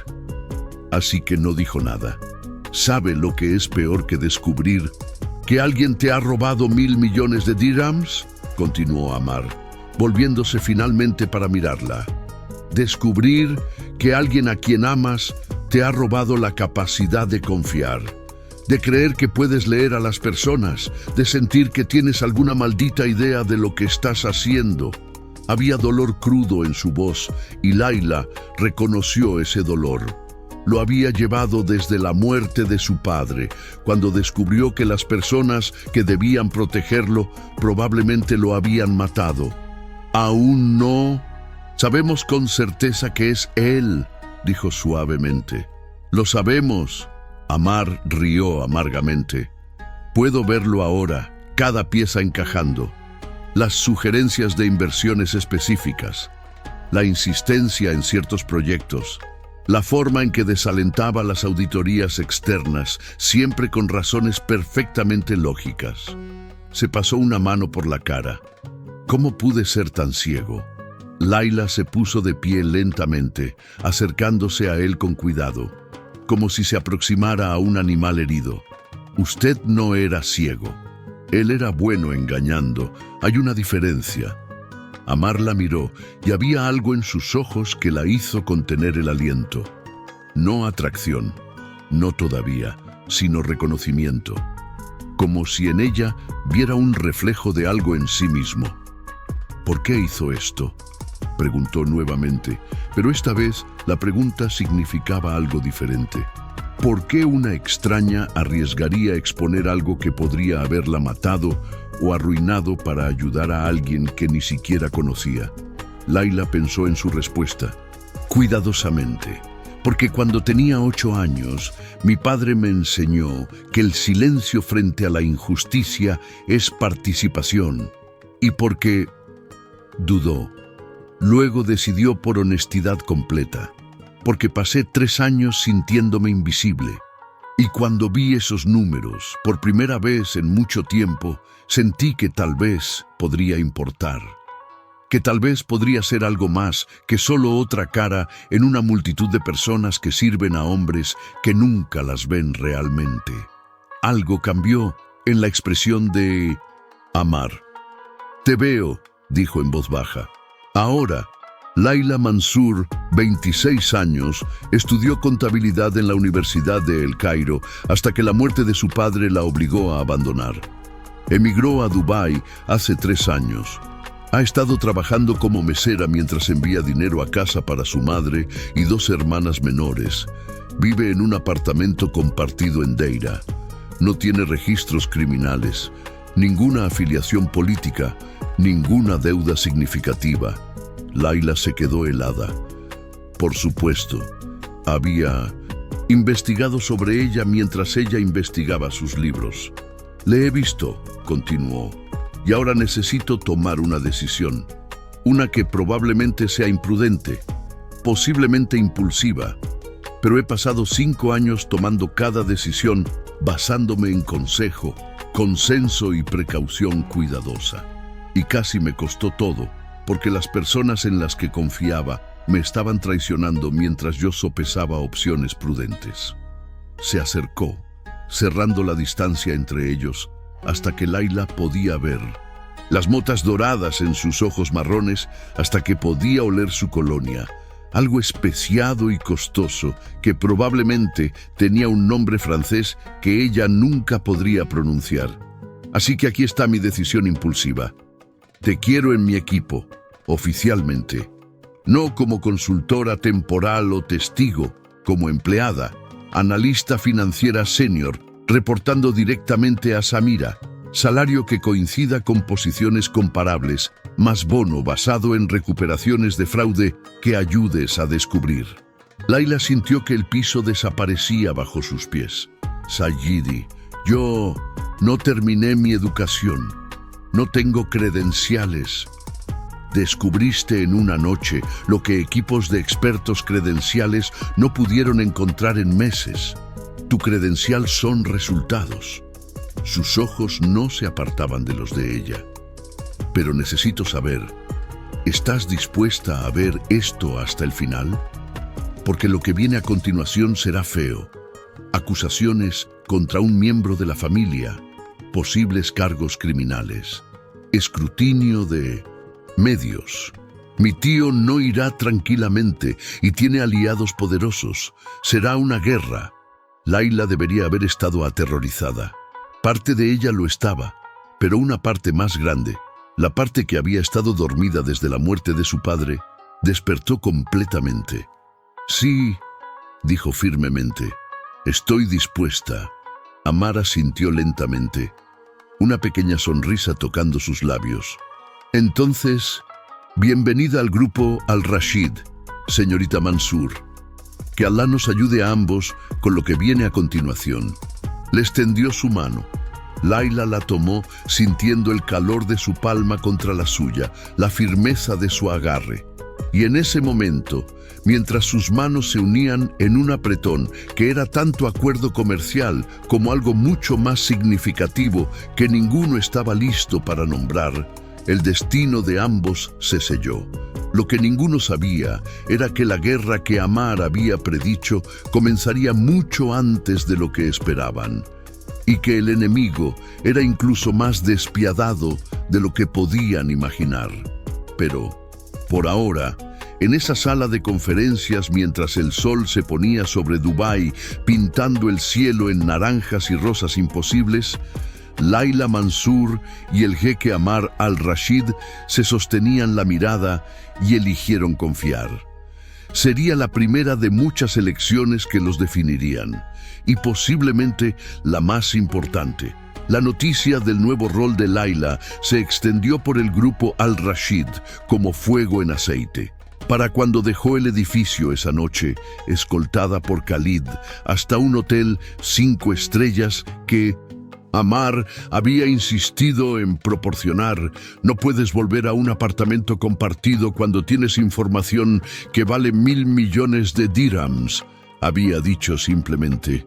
Así que no dijo nada. ¿Sabe lo que es peor que descubrir que alguien te ha robado 1.000 millones de dirhams? Continuó Ammar, volviéndose finalmente para mirarla. Descubrir que alguien a quien amas te ha robado la capacidad de confiar, de creer que puedes leer a las personas, de sentir que tienes alguna maldita idea de lo que estás haciendo. Había dolor crudo en su voz y Layla reconoció ese dolor. Lo había llevado desde la muerte de su padre, cuando descubrió que las personas que debían protegerlo probablemente lo habían matado. Aún no. Sabemos con certeza que es él, dijo suavemente. Lo sabemos. Ammar rió amargamente. Puedo verlo ahora, cada pieza encajando. Las sugerencias de inversiones específicas, la insistencia en ciertos proyectos, la forma en que desalentaba las auditorías externas, siempre con razones perfectamente lógicas. Se pasó una mano por la cara. ¿Cómo pude ser tan ciego? Layla se puso de pie lentamente, acercándose a él con cuidado, como si se aproximara a un animal herido. Usted no era ciego. Él era bueno engañando. Hay una diferencia. Ammar la miró y había algo en sus ojos que la hizo contener el aliento. No atracción, no todavía, sino reconocimiento. Como si en ella viera un reflejo de algo en sí mismo. ¿Por qué hizo esto?, preguntó nuevamente, pero esta vez la pregunta significaba algo diferente. ¿Por qué una extraña arriesgaría exponer algo que podría haberla matado o arruinado para ayudar a alguien que ni siquiera conocía? Layla pensó en su respuesta. Cuidadosamente, porque cuando tenía 8 años, mi padre me enseñó que el silencio frente a la injusticia es participación, y porque dudó. Luego decidió por honestidad completa. porque pasé 3 años sintiéndome invisible. Y cuando vi esos números, por primera vez en mucho tiempo, sentí que tal vez podría importar. Que tal vez podría ser algo más que solo otra cara en una multitud de personas que sirven a hombres que nunca las ven realmente. Algo cambió en la expresión de Ammar. «Te veo», dijo en voz baja. Ahora, Layla Mansour, 26 años, estudió contabilidad en la Universidad de El Cairo hasta que la muerte de su padre la obligó a abandonar. Emigró a Dubái hace 3 años. Ha estado trabajando como mesera mientras envía dinero a casa para su madre y 2 hermanas menores. Vive en un apartamento compartido en Deira. No tiene registros criminales, ninguna afiliación política, ninguna deuda significativa. Layla se quedó helada. Por supuesto, había investigado sobre ella mientras ella investigaba sus libros. «Le he visto», continuó, «y ahora necesito tomar una decisión. Una que probablemente sea imprudente, posiblemente impulsiva, pero he pasado 5 años tomando cada decisión basándome en consejo, consenso y precaución cuidadosa. Y casi me costó todo, porque las personas en las que confiaba me estaban traicionando mientras yo sopesaba opciones prudentes». Se acercó, cerrando la distancia entre ellos, hasta que Layla podía ver las motas doradas en sus ojos marrones, hasta que podía oler su colonia, algo especiado y costoso que probablemente tenía un nombre francés que ella nunca podría pronunciar. «Así que aquí está mi decisión impulsiva. Te quiero en mi equipo, oficialmente. No como consultora temporal o testigo, como empleada, analista financiera senior, reportando directamente a Samira, salario que coincida con posiciones comparables, más bono basado en recuperaciones de fraude que ayudes a descubrir». Layla sintió que el piso desaparecía bajo sus pies. «Sayidi, yo no terminé mi educación. No tengo credenciales. Descubriste en una noche lo que equipos de expertos credenciales no pudieron encontrar en meses. Tu credencial son resultados». Sus ojos no se apartaban de los de ella. «Pero necesito saber, ¿estás dispuesta a ver esto hasta el final? Porque lo que viene a continuación será feo. Acusaciones contra un miembro de la familia, posibles cargos criminales, escrutinio de medios. Mi tío no irá tranquilamente y tiene aliados poderosos. Será una guerra». Layla debería haber estado aterrorizada. Parte de ella lo estaba, pero una parte más grande, la parte que había estado dormida desde la muerte de su padre, despertó completamente. «Sí», dijo firmemente, «estoy dispuesta». Ammar asintió lentamente, una pequeña sonrisa tocando sus labios. «Entonces, bienvenida al grupo Al-Rashid, señorita Mansour. Que Alá nos ayude a ambos con lo que viene a continuación». Le extendió su mano. Layla la tomó, sintiendo el calor de su palma contra la suya, la firmeza de su agarre. Y en ese momento, mientras sus manos se unían en un apretón que era tanto acuerdo comercial como algo mucho más significativo que ninguno estaba listo para nombrar, el destino de ambos se selló. Lo que ninguno sabía era que la guerra que Ammar había predicho comenzaría mucho antes de lo que esperaban, y que el enemigo era incluso más despiadado de lo que podían imaginar. Pero, por ahora, en esa sala de conferencias, mientras el sol se ponía sobre Dubái, pintando el cielo en naranjas y rosas imposibles, Layla Mansour y el jeque Ammar al-Rashid se sostenían la mirada y eligieron confiar. Sería la primera de muchas elecciones que los definirían, y posiblemente la más importante. La noticia del nuevo rol de Layla se extendió por el grupo Al-Rashid como fuego en aceite. Para cuando dejó el edificio esa noche, escoltada por Khalid, hasta un hotel 5 estrellas que Amar había insistido en proporcionar. No puedes volver a un apartamento compartido cuando tienes información que vale 1.000 millones de dirhams, había dicho simplemente.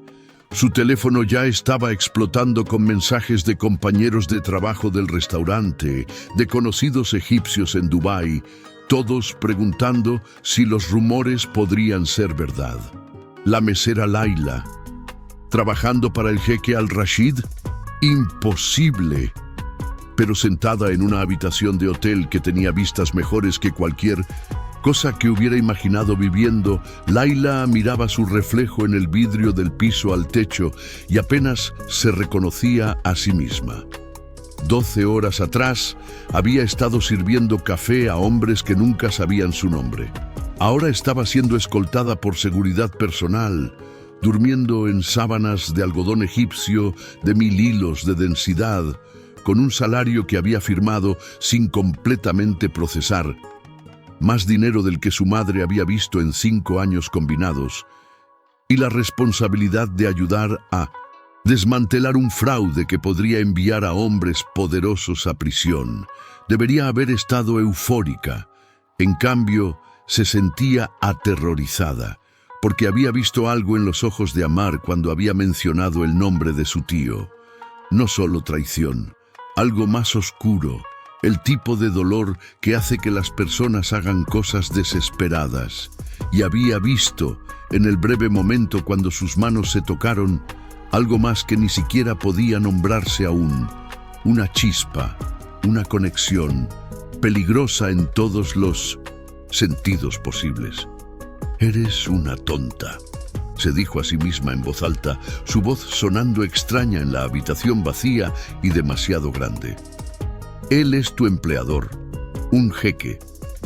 Su teléfono ya estaba explotando con mensajes de compañeros de trabajo del restaurante, de conocidos egipcios en Dubái, todos preguntando si los rumores podrían ser verdad. La mesera Laila, trabajando para el jeque Al-Rashid, imposible. Pero sentada en una habitación de hotel que tenía vistas mejores que cualquier cosa que hubiera imaginado viviendo, Laila miraba su reflejo en el vidrio del piso al techo y apenas se reconocía a sí misma. 12 horas atrás había estado sirviendo café a hombres que nunca sabían su nombre. Ahora estaba siendo escoltada por seguridad personal, durmiendo en sábanas de algodón egipcio de 1000 hilos de densidad, con un salario que había firmado sin completamente procesar, más dinero del que su madre había visto en 5 años combinados, y la responsabilidad de ayudar a desmantelar un fraude que podría enviar a hombres poderosos a prisión. Debería haber estado eufórica. En cambio, se sentía aterrorizada, porque había visto algo en los ojos de Amar cuando había mencionado el nombre de su tío. No solo traición, algo más oscuro, el tipo de dolor que hace que las personas hagan cosas desesperadas. Y había visto, en el breve momento cuando sus manos se tocaron, algo más que ni siquiera podía nombrarse aún. Una chispa, una conexión, peligrosa en todos los sentidos posibles. «Eres una tonta», se dijo a sí misma en voz alta, su voz sonando extraña en la habitación vacía y demasiado grande. «Él es tu empleador, un jeque,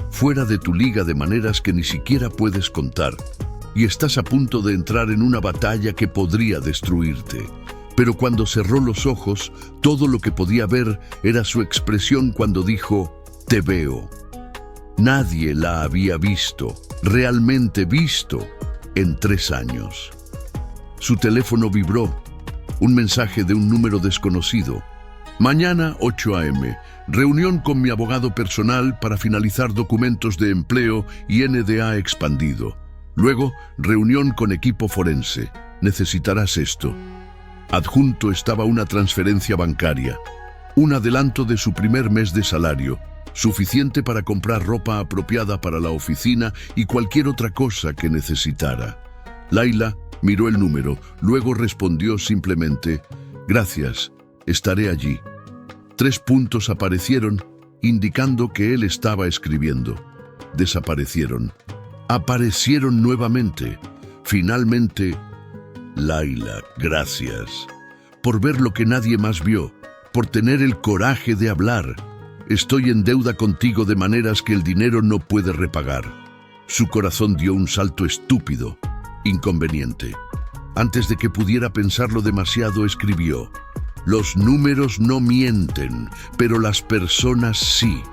fuera de tu liga de maneras que ni siquiera puedes contar, y estás a punto de entrar en una batalla que podría destruirte». Pero cuando cerró los ojos, todo lo que podía ver era su expresión cuando dijo, «Te veo». Nadie la había visto, realmente visto, en 3 años. Su teléfono vibró. Un mensaje de un número desconocido. «Mañana, 8 a.m., reunión con mi abogado personal para finalizar documentos de empleo y NDA expandido. Luego, reunión con equipo forense. Necesitarás esto». Adjunto estaba una transferencia bancaria, un adelanto de su primer mes de salario, suficiente para comprar ropa apropiada para la oficina y cualquier otra cosa que necesitara. Laila miró el número, luego respondió simplemente, «Gracias, estaré allí». 3 puntos aparecieron, indicando que él estaba escribiendo. Desaparecieron. Aparecieron nuevamente. Finalmente, «Laila, gracias. Por ver lo que nadie más vio, por tener el coraje de hablar. Estoy en deuda contigo de maneras que el dinero no puede repagar». Su corazón dio un salto estúpido, inconveniente. Antes de que pudiera pensarlo demasiado, escribió, «Los números no mienten, pero las personas sí.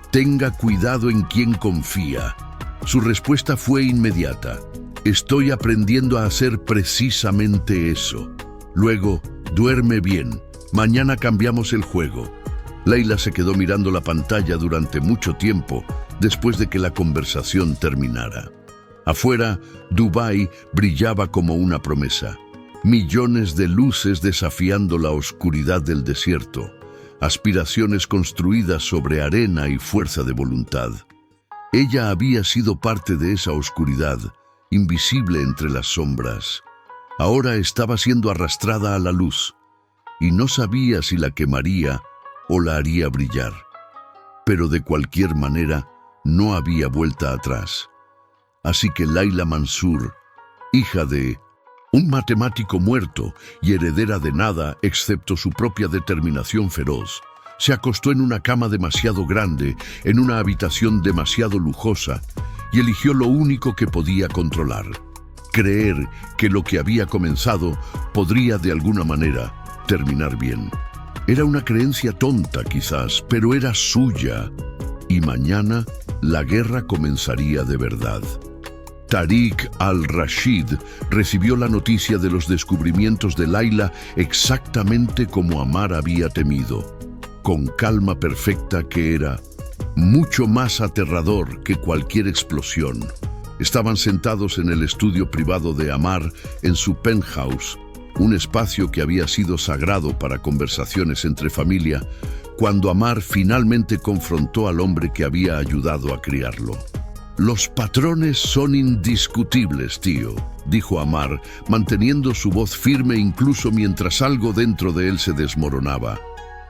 Tenga cuidado en quien confía». Su respuesta fue inmediata. «Estoy aprendiendo a hacer precisamente eso». Luego, «Duerme bien. Mañana cambiamos el juego». Laila se quedó mirando la pantalla durante mucho tiempo después de que la conversación terminara. Afuera, Dubái brillaba como una promesa. Millones de luces desafiando la oscuridad del desierto. Aspiraciones construidas sobre arena y fuerza de voluntad. Ella había sido parte de esa oscuridad, invisible entre las sombras. Ahora estaba siendo arrastrada a la luz, y no sabía si la quemaría o la haría brillar. Pero de cualquier manera, no había vuelta atrás. Así que Laila Mansur, hija de un matemático muerto y heredera de nada excepto su propia determinación feroz, se acostó en una cama demasiado grande, en una habitación demasiado lujosa, y eligió lo único que podía controlar: creer que lo que había comenzado podría de alguna manera terminar bien. Era una creencia tonta quizás, pero era suya, y mañana la guerra comenzaría de verdad. Tariq al-Rashid recibió la noticia de los descubrimientos de Layla exactamente como Ammar había temido, con calma perfecta que era mucho más aterrador que cualquier explosión. Estaban sentados en el estudio privado de Ammar en su penthouse, un espacio que había sido sagrado para conversaciones entre familia, cuando Ammar finalmente confrontó al hombre que había ayudado a criarlo. «Los patrones son indiscutibles, tío», dijo Ammar, manteniendo su voz firme incluso mientras algo dentro de él se desmoronaba.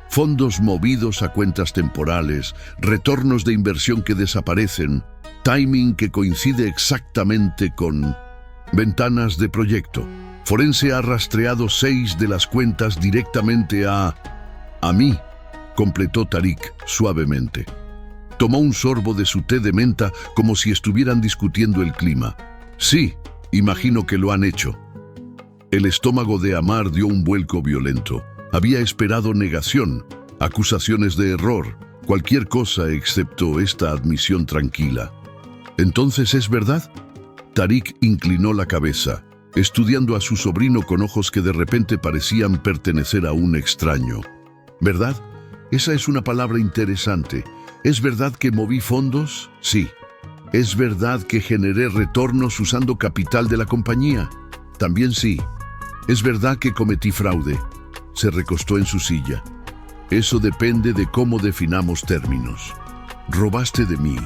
Fondos movidos a cuentas temporales, retornos de inversión que desaparecen, timing que coincide exactamente con ventanas de proyecto. Forense ha rastreado 6 de las cuentas directamente a mí, completó Tariq suavemente. Tomó un sorbo de su té de menta como si estuvieran discutiendo el clima. Sí, imagino que lo han hecho. El estómago de Ammar dio un vuelco violento. Había esperado negación, acusaciones de error, cualquier cosa excepto esta admisión tranquila. ¿Entonces es verdad? Tariq inclinó la cabeza, estudiando a su sobrino con ojos que de repente parecían pertenecer a un extraño. ¿Verdad? Esa es una palabra interesante. ¿Es verdad que moví fondos? Sí. ¿Es verdad que generé retornos usando capital de la compañía? También sí. ¿Es verdad que cometí fraude? Se recostó en su silla. Eso depende de cómo definamos términos. Robaste de mí.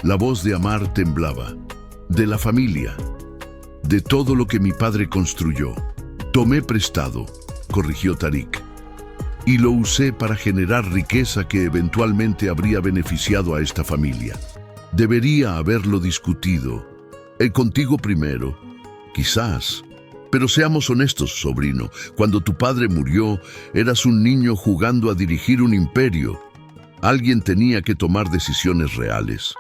La voz de Ammar temblaba. De la familia. De todo lo que mi padre construyó. Tomé prestado, corrigió Tariq. Y lo usé para generar riqueza que eventualmente habría beneficiado a esta familia. Debería haberlo discutido. Contigo primero. Quizás. Pero seamos honestos, sobrino. Cuando tu padre murió, eras un niño jugando a dirigir un imperio. Alguien tenía que tomar decisiones reales.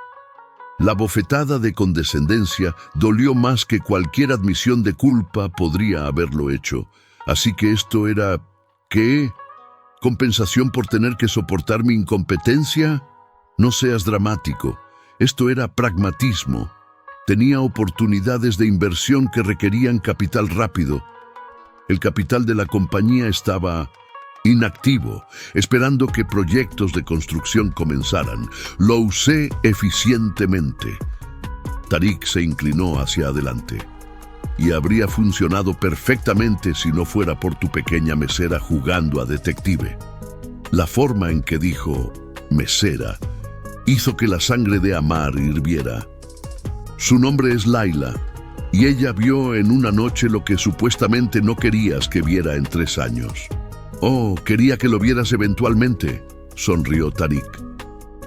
La bofetada de condescendencia dolió más que cualquier admisión de culpa podría haberlo hecho. Así que esto era... ¿qué? ¿Compensación por tener que soportar mi incompetencia? No seas dramático. Esto era pragmatismo. Tenía oportunidades de inversión que requerían capital rápido. El capital de la compañía estaba inactivo, esperando que proyectos de construcción comenzaran. Lo usé eficientemente. Tariq se inclinó hacia adelante. Y habría funcionado perfectamente si no fuera por tu pequeña mesera jugando a detective. La forma en que dijo mesera hizo que la sangre de Ammar hirviera. Su nombre es Layla, y ella vio en una noche lo que supuestamente no querías que viera en 3 años. Oh, quería que lo vieras eventualmente, sonrió Tariq.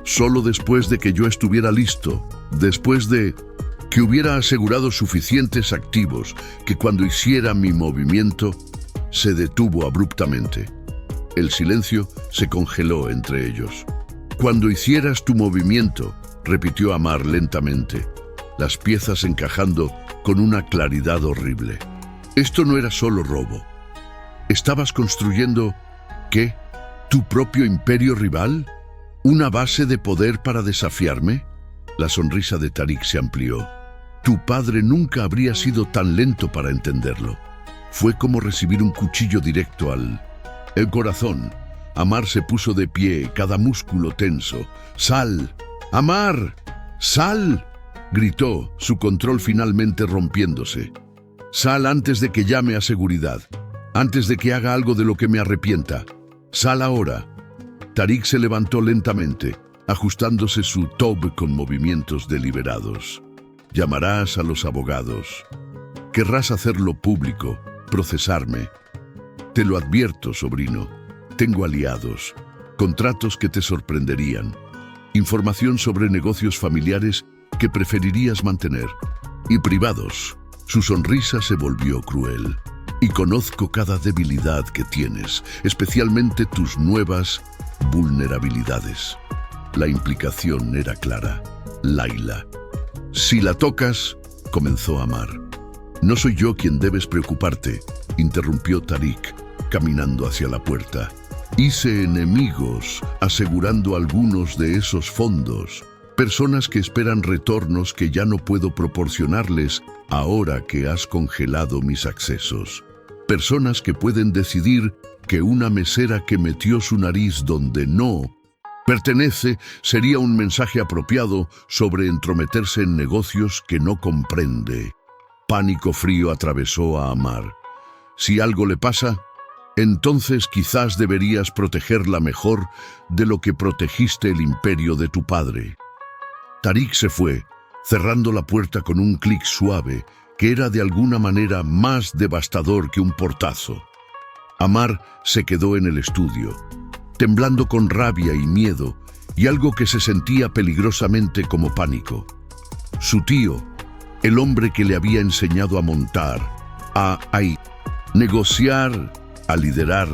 Solo después de que yo estuviera listo, después de que hubiera asegurado suficientes activos que cuando hiciera mi movimiento, se detuvo abruptamente. El silencio se congeló entre ellos. Cuando hicieras tu movimiento, repitió Ammar lentamente, las piezas encajando con una claridad horrible. Esto no era solo robo. ¿Estabas construyendo, qué? ¿Tu propio imperio rival? ¿Una base de poder para desafiarme? La sonrisa de Tariq se amplió. Tu padre nunca habría sido tan lento para entenderlo. Fue como recibir un cuchillo directo el corazón. Ammar se puso de pie, cada músculo tenso. ¡Sal! ¡Ammar! ¡Sal!, gritó, su control finalmente rompiéndose. Sal antes de que llame a seguridad. Antes de que haga algo de lo que me arrepienta. Sal ahora. Tariq se levantó lentamente, ajustándose su tobe con movimientos deliberados. Llamarás a los abogados. Querrás hacerlo público, procesarme. Te lo advierto, sobrino. Tengo aliados, contratos que te sorprenderían, información sobre negocios familiares que preferirías mantener, y privados. Su sonrisa se volvió cruel. Y conozco cada debilidad que tienes, especialmente tus nuevas vulnerabilidades. La implicación era clara. Layla. Si la tocas, comenzó Ammar. No soy yo quien debes preocuparte, interrumpió Tariq, caminando hacia la puerta. Hice enemigos asegurando algunos de esos fondos, Personas que esperan retornos que ya no puedo proporcionarles ahora que has congelado mis accesos. Personas que pueden decidir que una mesera que metió su nariz donde no pertenece sería un mensaje apropiado sobre entrometerse en negocios que no comprende. Pánico frío atravesó a Amar. Si algo le pasa, entonces quizás deberías protegerla mejor de lo que protegiste el imperio de tu padre. Tariq se fue, cerrando la puerta con un clic suave que era de alguna manera más devastador que un portazo. Amar se quedó en el estudio, temblando con rabia y miedo, y algo que se sentía peligrosamente como pánico. Su tío, el hombre que le había enseñado a montar, a negociar, a liderar,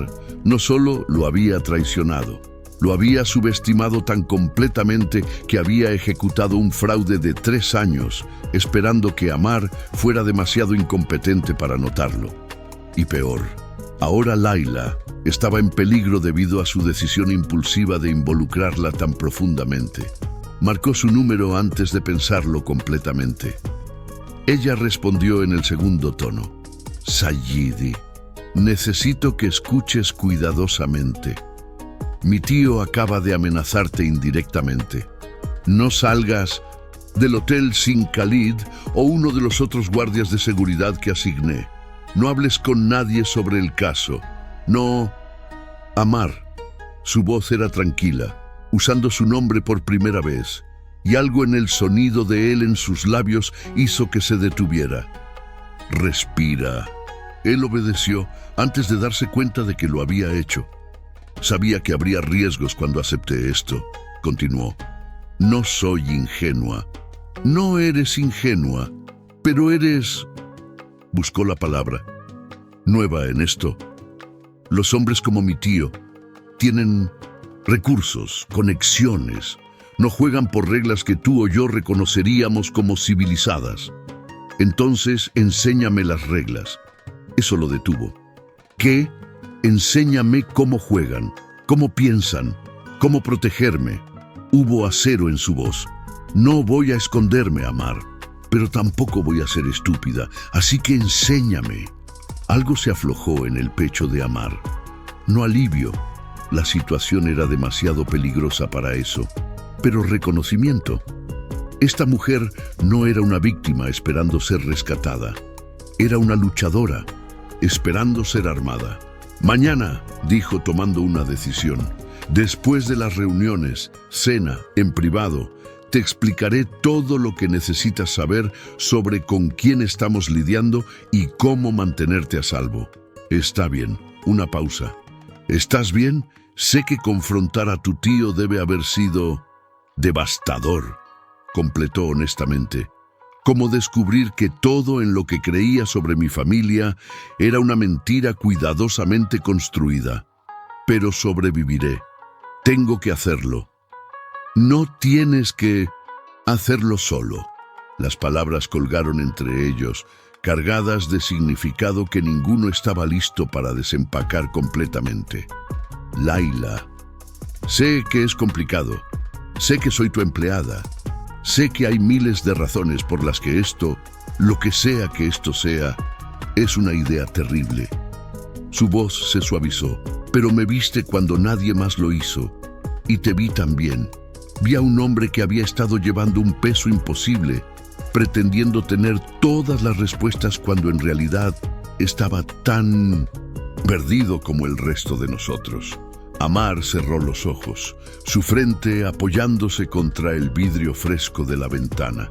no solo lo había traicionado, lo había subestimado tan completamente que había ejecutado un fraude de 3 años, esperando que Amar fuera demasiado incompetente para notarlo. Y peor, ahora Layla estaba en peligro debido a su decisión impulsiva de involucrarla tan profundamente. Marcó su número antes de pensarlo completamente. Ella respondió en el segundo tono. Sayidi, necesito que escuches cuidadosamente. Mi tío acaba de amenazarte indirectamente. No salgas del hotel sin Khalid o uno de los otros guardias de seguridad que asigné. No hables con nadie sobre el caso. No. Amar. Su voz era tranquila, usando su nombre por primera vez, y algo en el sonido de él en sus labios hizo que se detuviera. Respira. Él obedeció antes de darse cuenta de que lo había hecho. Sabía que habría riesgos cuando acepté esto. Continuó. No soy ingenua. No eres ingenua, pero eres... Buscó la palabra. Nueva en esto. Los hombres como mi tío tienen recursos, conexiones. No juegan por reglas que tú o yo reconoceríamos como civilizadas. Entonces, enséñame las reglas. Eso lo detuvo. ¿Qué? Enséñame cómo juegan, cómo piensan, cómo protegerme. Hubo acero en su voz. No voy a esconderme, Amar, pero tampoco voy a ser estúpida, así que enséñame. Algo se aflojó en el pecho de Amar. No alivio. La situación era demasiado peligrosa para eso, pero reconocimiento. Esta mujer no era una víctima esperando ser rescatada. Era una luchadora, esperando ser armada. Mañana, dijo tomando una decisión, después de las reuniones, cena, en privado, te explicaré todo lo que necesitas saber sobre con quién estamos lidiando y cómo mantenerte a salvo. Está bien, una pausa. ¿Estás bien? Sé que confrontar a tu tío debe haber sido devastador, completó honestamente. Como descubrir que todo en lo que creía sobre mi familia era una mentira cuidadosamente construida. Pero sobreviviré. Tengo que hacerlo. No tienes que hacerlo solo. Las palabras colgaron entre ellos, cargadas de significado que ninguno estaba listo para desempacar completamente. Layla, sé que es complicado. Sé que soy tu empleada. Sé que hay miles de razones por las que esto, lo que sea que esto sea, es una idea terrible. Su voz se suavizó, pero me viste cuando nadie más lo hizo. Y te vi también. Vi a un hombre que había estado llevando un peso imposible, pretendiendo tener todas las respuestas cuando en realidad estaba tan perdido como el resto de nosotros. Amar cerró los ojos, su frente apoyándose contra el vidrio fresco de la ventana.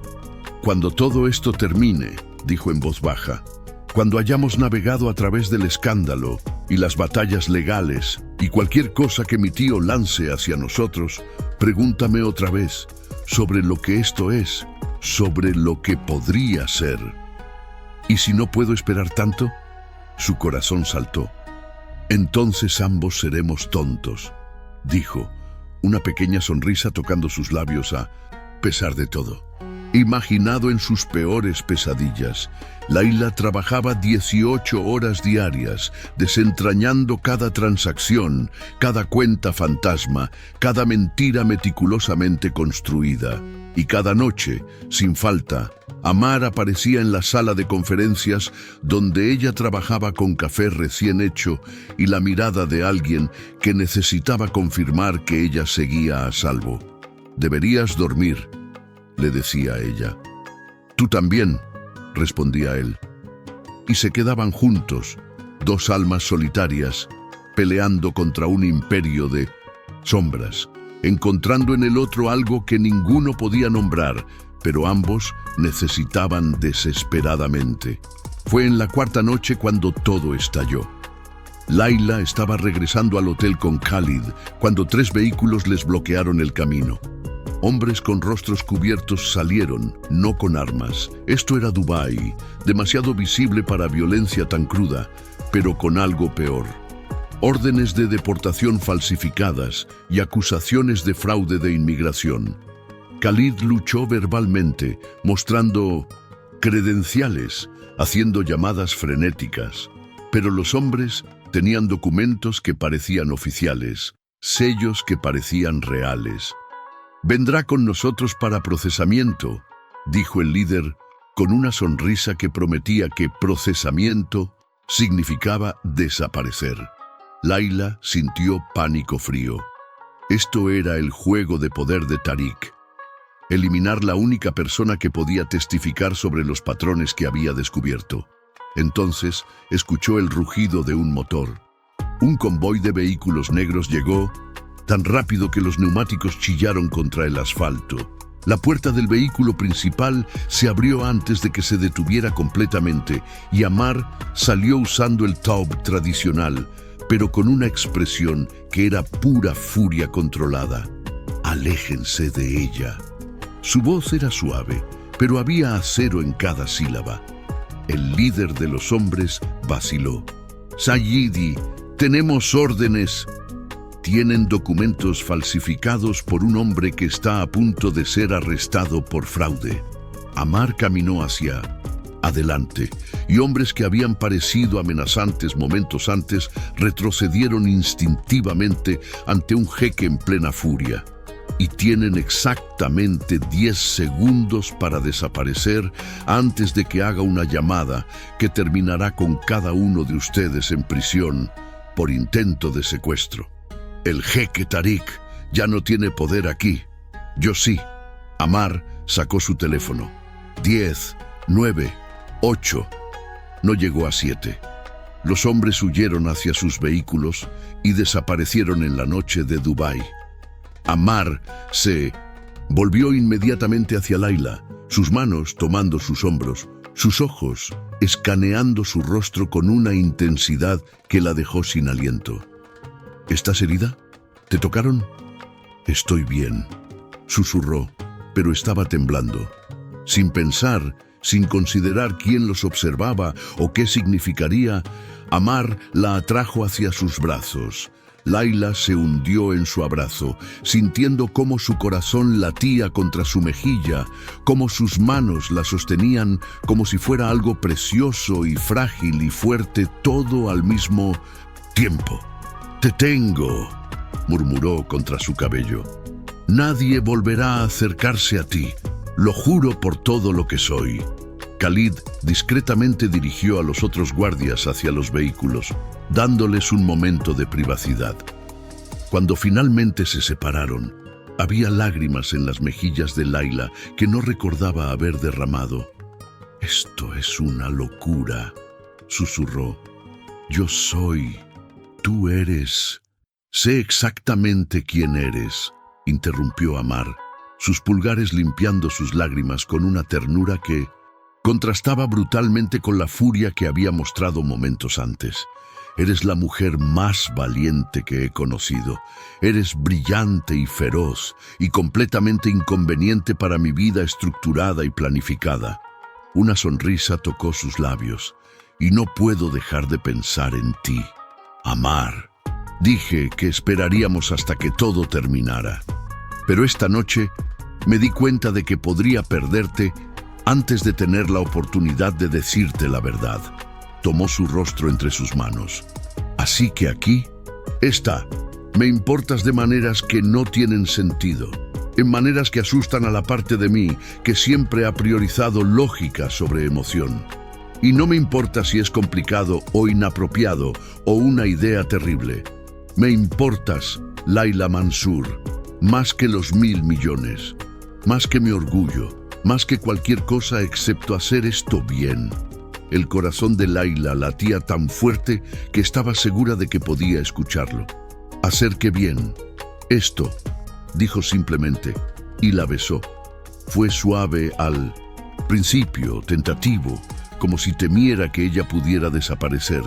Cuando todo esto termine, dijo en voz baja, cuando hayamos navegado a través del escándalo y las batallas legales y cualquier cosa que mi tío lance hacia nosotros, pregúntame otra vez sobre lo que esto es, sobre lo que podría ser. ¿Y si no puedo esperar tanto? Su corazón saltó. Entonces ambos seremos tontos, dijo, una pequeña sonrisa tocando sus labios a pesar de todo. imaginado en sus peores pesadillas. Layla trabajaba 18 horas diarias, desentrañando cada transacción, cada cuenta fantasma, cada mentira meticulosamente construida. Y cada noche, sin falta, Amar aparecía en la sala de conferencias donde ella trabajaba con café recién hecho y la mirada de alguien que necesitaba confirmar que ella seguía a salvo. «Deberías dormir», le decía ella. «Tú también», respondía él. Y se quedaban juntos, dos almas solitarias, peleando contra un imperio de sombras, encontrando en el otro algo que ninguno podía nombrar, pero ambos necesitaban desesperadamente. Fue en la cuarta noche cuando todo estalló. Layla estaba regresando al hotel con Khalid cuando 3 vehículos les bloquearon el camino. Hombres con rostros cubiertos salieron, no con armas. Esto era Dubái, demasiado visible para violencia tan cruda, pero con algo peor. Órdenes de deportación falsificadas y acusaciones de fraude de inmigración. Khalid luchó verbalmente, mostrando credenciales, haciendo llamadas frenéticas. Pero los hombres tenían documentos que parecían oficiales, sellos que parecían reales. «Vendrá con nosotros para procesamiento», dijo el líder, con una sonrisa que prometía que procesamiento significaba desaparecer. Layla sintió pánico frío. Esto era el juego de poder de Tariq. Eliminar la única persona que podía testificar sobre los patrones que había descubierto. Entonces escuchó el rugido de un motor. Un convoy de vehículos negros llegó, tan rápido que los neumáticos chillaron contra el asfalto. La puerta del vehículo principal se abrió antes de que se detuviera completamente y Amar salió usando el taub tradicional, pero con una expresión que era pura furia controlada. «Aléjense de ella». Su voz era suave, pero había acero en cada sílaba. El líder de los hombres vaciló. «Sayidi, tenemos órdenes». «Tienen documentos falsificados por un hombre que está a punto de ser arrestado por fraude». Amar caminó hacia adelante, y hombres que habían parecido amenazantes momentos antes retrocedieron instintivamente ante un jeque en plena furia. Y tienen exactamente 10 segundos para desaparecer antes de que haga una llamada que terminará con cada uno de ustedes en prisión por intento de secuestro. El jeque Tariq ya no tiene poder aquí. Yo sí. Amar sacó su teléfono. 10, 9, 8. No llegó a 7. Los hombres huyeron hacia sus vehículos y desaparecieron en la noche de Dubái. Amar se volvió inmediatamente hacia Layla, sus manos tomando sus hombros, sus ojos escaneando su rostro con una intensidad que la dejó sin aliento. «¿Estás herida? ¿Te tocaron?» «Estoy bien», susurró, pero estaba temblando. Sin pensar, sin considerar quién los observaba o qué significaría, Amar la atrajo hacia sus brazos. Layla se hundió en su abrazo, sintiendo cómo su corazón latía contra su mejilla, cómo sus manos la sostenían como si fuera algo precioso y frágil y fuerte, todo al mismo tiempo. «Te tengo», murmuró contra su cabello. «Nadie volverá a acercarse a ti, lo juro por todo lo que soy». Khalid discretamente dirigió a los otros guardias hacia los vehículos, dándoles un momento de privacidad. Cuando finalmente se separaron, había lágrimas en las mejillas de Layla que no recordaba haber derramado. «Esto es una locura», susurró. «Yo soy, tú eres». «Sé exactamente quién eres», interrumpió Amar, sus pulgares limpiando sus lágrimas con una ternura que contrastaba brutalmente con la furia que había mostrado momentos antes. «Eres la mujer más valiente que he conocido. Eres brillante y feroz y completamente inconveniente para mi vida estructurada y planificada». Una sonrisa tocó sus labios. «Y no puedo dejar de pensar en ti, Amar. Dije que esperaríamos hasta que todo terminara. Pero esta noche Me di cuenta de que podría perderte antes de tener la oportunidad de decirte la verdad. Tomó su rostro entre sus manos. Así que aquí está. Me importas de maneras que no tienen sentido, en maneras que asustan a la parte de mí que siempre ha priorizado lógica sobre emoción. Y no me importa si es complicado o inapropiado o una idea terrible. Me importas, Layla Mansour, más que los 1.000 millones, más que mi orgullo, más que cualquier cosa excepto hacer esto bien. El corazón de Layla latía tan fuerte que estaba segura de que podía escucharlo. «Hacer qué bien. Esto», dijo simplemente, y la besó. Fue suave al principio, tentativo, como si temiera que ella pudiera desaparecer,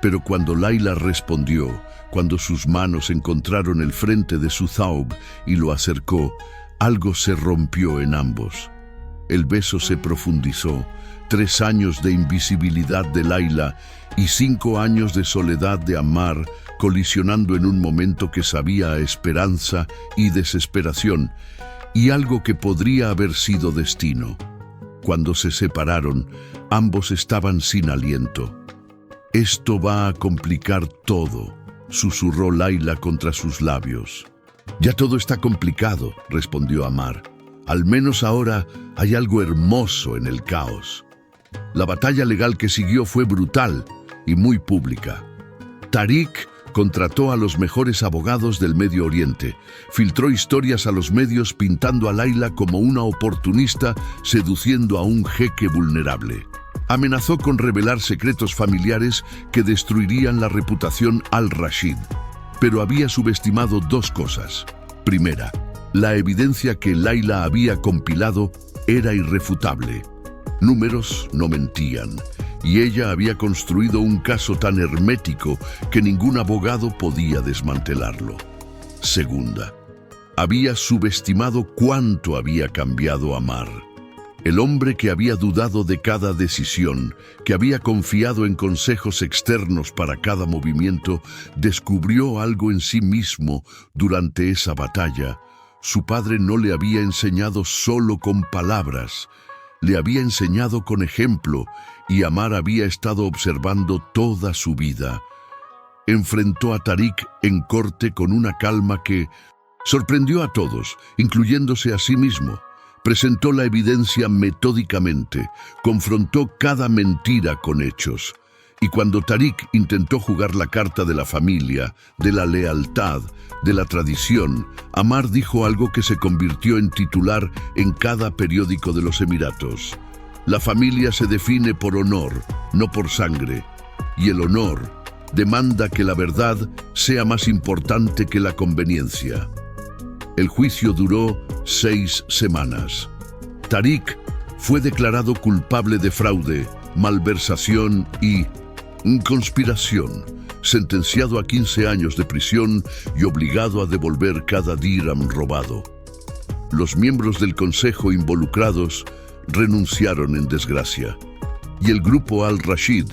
pero cuando Layla respondió, cuando sus manos encontraron el frente de su thawb y lo acercó, algo se rompió en ambos. El beso se profundizó. 3 años de invisibilidad de Layla y 5 años de soledad de Ammar colisionando en un momento que sabía a esperanza y desesperación, y algo que podría haber sido destino. Cuando se separaron, ambos estaban sin aliento. «Esto va a complicar todo», susurró Layla contra sus labios. «Ya todo está complicado», respondió Ammar. «Al menos ahora hay algo hermoso en el caos». La batalla legal que siguió fue brutal y muy pública. Tariq contrató a los mejores abogados del Medio Oriente, filtró historias a los medios pintando a Layla como una oportunista seduciendo a un jeque vulnerable. Amenazó con revelar secretos familiares que destruirían la reputación al-Rashid, pero había subestimado 2 cosas. Primera, la evidencia que Layla había compilado era irrefutable. Números no mentían, y ella había construido un caso tan hermético que ningún abogado podía desmantelarlo. Segunda, había subestimado cuánto había cambiado Ammar. El hombre que había dudado de cada decisión, que había confiado en consejos externos para cada movimiento, descubrió algo en sí mismo durante esa batalla. Su padre no le había enseñado solo con palabras, le había enseñado con ejemplo, y Ammar había estado observando toda su vida. Enfrentó a Tariq en corte con una calma que sorprendió a todos, incluyéndose a sí mismo. Presentó la evidencia metódicamente, confrontó cada mentira con hechos. Y cuando Tariq intentó jugar la carta de la familia, de la lealtad, de la tradición, Ammar dijo algo que se convirtió en titular en cada periódico de los Emiratos. La familia se define por honor, no por sangre, y el honor demanda que la verdad sea más importante que la conveniencia. El juicio duró 6 semanas. Tariq fue declarado culpable de fraude, malversación y conspiración, sentenciado a 15 años de prisión y obligado a devolver cada dirham robado. Los miembros del consejo involucrados renunciaron en desgracia, y el grupo al-Rashid,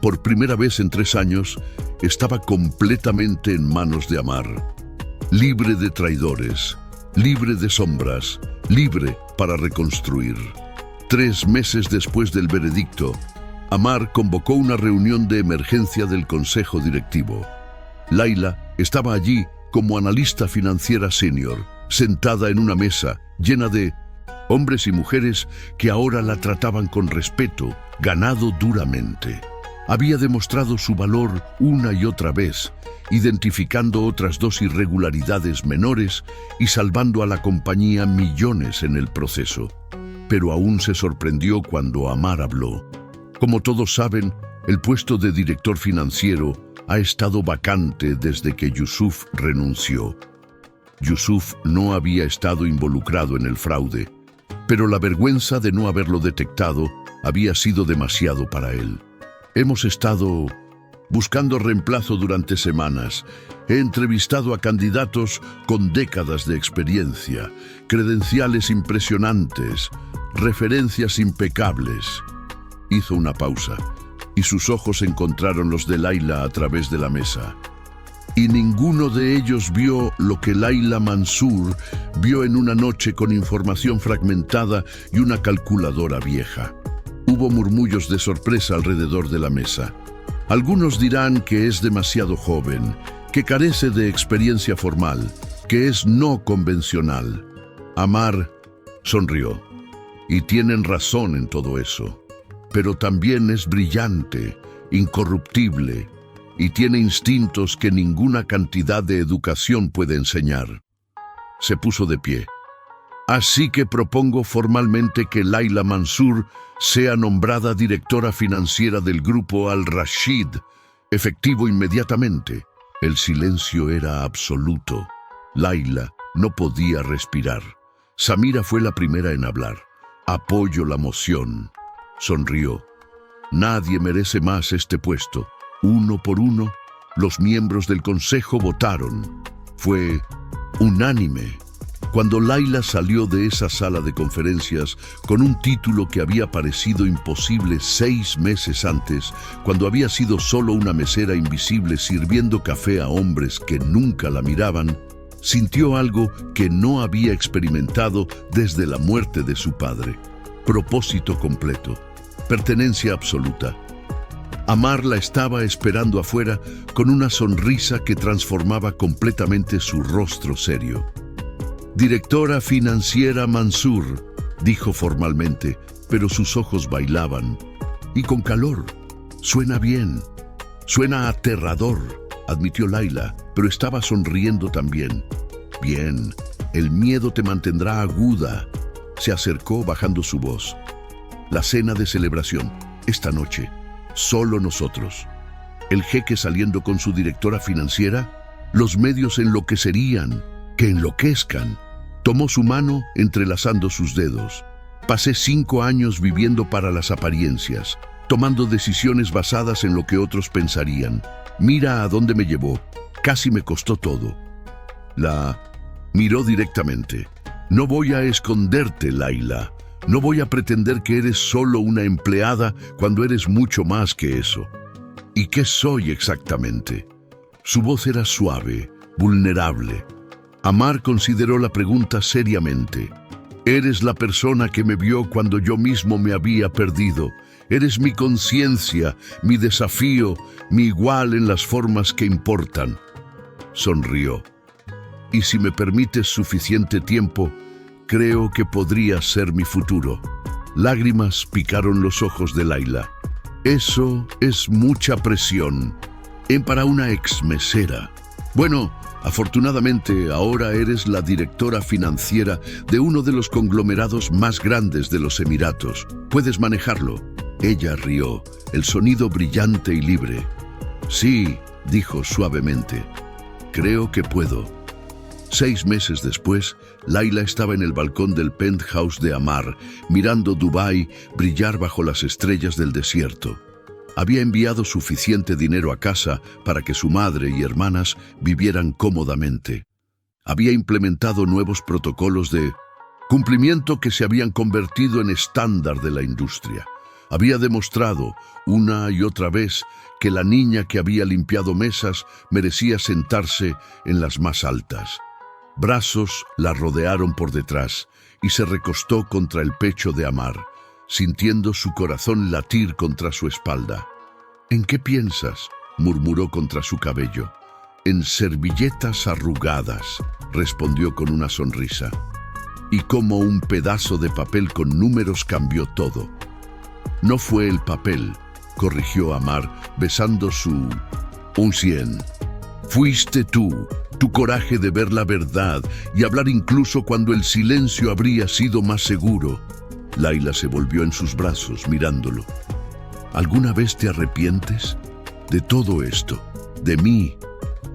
por primera vez en 3 años, estaba completamente en manos de Ammar. Libre de traidores, libre de sombras, libre para reconstruir. 3 meses después del veredicto, Ammar convocó una reunión de emergencia del consejo directivo. Layla estaba allí como analista financiera senior, sentada en una mesa llena de hombres y mujeres que ahora la trataban con respeto, ganado duramente. Había demostrado su valor una y otra vez, identificando otras 2 irregularidades menores y salvando a la compañía millones en el proceso. Pero aún se sorprendió cuando Ammar habló. Como todos saben, el puesto de director financiero ha estado vacante desde que Yusuf renunció. Yusuf no había estado involucrado en el fraude, pero la vergüenza de no haberlo detectado había sido demasiado para él. Hemos estado buscando reemplazo durante semanas. He entrevistado a candidatos con décadas de experiencia, credenciales impresionantes, referencias impecables. Hizo una pausa, y sus ojos encontraron los de Layla a través de la mesa. Y ninguno de ellos vio lo que Laila Mansur vio en una noche con información fragmentada y una calculadora vieja. Hubo murmullos de sorpresa alrededor de la mesa. Algunos dirán que es demasiado joven, que carece de experiencia formal, que es no convencional. Amar sonrió. Y tienen razón en todo eso. Pero también es brillante, incorruptible, y tiene instintos que ninguna cantidad de educación puede enseñar. Se puso de pie. Así que propongo formalmente que Laila Mansur sea nombrada directora financiera del grupo Al-Rashid, efectivo inmediatamente. El silencio era absoluto. Laila no podía respirar. Samira fue la primera en hablar. Apoyo la moción. Sonrió. Nadie merece más este puesto. Uno por uno, los miembros del consejo votaron. Fue unánime. Cuando Laila salió de esa sala de conferencias con un título que había parecido imposible 6 meses antes, cuando había sido solo una mesera invisible sirviendo café a hombres que nunca la miraban, sintió algo que no había experimentado desde la muerte de su padre. Propósito completo, pertenencia absoluta. Amar la estaba esperando afuera con una sonrisa que transformaba completamente su rostro serio. Directora financiera Mansur, dijo formalmente, pero sus ojos bailaban. Y con calor. Suena bien. Suena aterrador, admitió Laila, pero estaba sonriendo también. Bien, el miedo te mantendrá aguda. Se acercó bajando su voz. La cena de celebración, esta noche, solo nosotros. El jeque saliendo con su directora financiera, los medios enloquecerían, que enloquezcan. Tomó su mano entrelazando sus dedos. Pasé 5 años viviendo para las apariencias, tomando decisiones basadas en lo que otros pensarían. Mira a dónde me llevó. Casi me costó todo. La miró directamente. No voy a esconderte, Laila. No voy a pretender que eres solo una empleada cuando eres mucho más que eso. ¿Y qué soy exactamente? Su voz era suave, vulnerable. Amar consideró la pregunta seriamente. Eres la persona que me vio cuando yo mismo me había perdido. Eres mi conciencia, mi desafío, mi igual en las formas que importan. Sonrió. Y si me permites suficiente tiempo, creo que podría ser mi futuro. Lágrimas picaron los ojos de Laila. Eso es mucha presión. Para una ex-mesera. Bueno, afortunadamente, ahora eres la directora financiera de uno de los conglomerados más grandes de los Emiratos. Puedes manejarlo. Ella rió, el sonido brillante y libre. Sí, dijo suavemente. Creo que puedo. 6 meses después, Laila estaba en el balcón del penthouse de Amar, mirando Dubái brillar bajo las estrellas del desierto. Había enviado suficiente dinero a casa para que su madre y hermanas vivieran cómodamente. Había implementado nuevos protocolos de cumplimiento que se habían convertido en estándar de la industria. Había demostrado, una y otra vez, que la niña que había limpiado mesas merecía sentarse en las más altas. Brazos la rodearon por detrás y se recostó contra el pecho de Amar, sintiendo su corazón latir contra su espalda. ¿En qué piensas?, murmuró contra su cabello. En servilletas arrugadas, respondió con una sonrisa. Y como un pedazo de papel con números cambió todo. No fue el papel, corrigió Amar, besando su sien. Fuiste tú, tu coraje de ver la verdad y hablar incluso cuando el silencio habría sido más seguro. Laila se volvió en sus brazos, mirándolo. ¿Alguna vez te arrepientes de todo esto? De mí,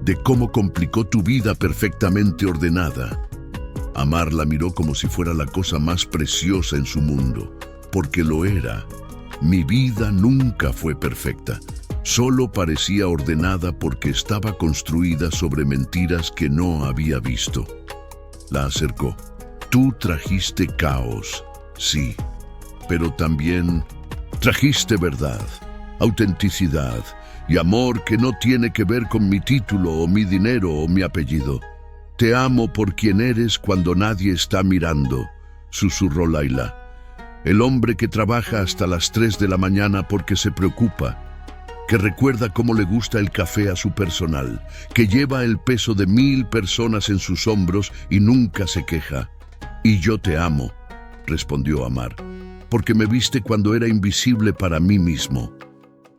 de cómo complicó tu vida perfectamente ordenada. Amar la miró como si fuera la cosa más preciosa en su mundo, porque lo era. Mi vida nunca fue perfecta, solo parecía ordenada porque estaba construida sobre mentiras que no había visto. La acercó. Tú trajiste caos, sí, pero también trajiste verdad, autenticidad, y amor que no tiene que ver con mi título o mi dinero o mi apellido. Te amo por quien eres cuando nadie está mirando, susurró Laila. El hombre que trabaja hasta las 3 de la mañana porque se preocupa, que recuerda cómo le gusta el café a su personal, que lleva el peso de 1000 personas en sus hombros y nunca se queja. Y yo te amo, respondió Amar, porque me viste cuando era invisible para mí mismo,